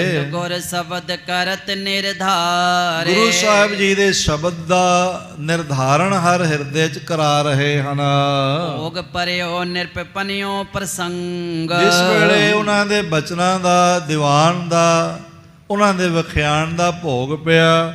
ਸਤਿਗੁਰ ਸ਼ਬਦ ਕਰਤ ਨਿਰਧਾਰੇ। ਗੁਰੂ ਸਾਹਿਬ ਜੀ ਦੇ ਸ਼ਬਦ ਦਾ ਨਿਰਧਾਰਨ ਹਰ ਹਿਰਦੇ 'ਚ ਕਰਾ ਰਹੇ ਹਨ। ਭੋਗ ਪਰਿਓ ਨਿਰਪਪਨਿਓ ਪ੍ਰਸੰਗ। ਜਿਸ ਵੇਲੇ ਉਹਨਾਂ ਦੇ ਬਚਨਾਂ ਦਾ, ਦੀਵਾਨ ਦਾ, ਉਹਨਾਂ ਦੇ ਵਿਖਿਆਨ ਦਾ ਭੋਗ ਪਿਆ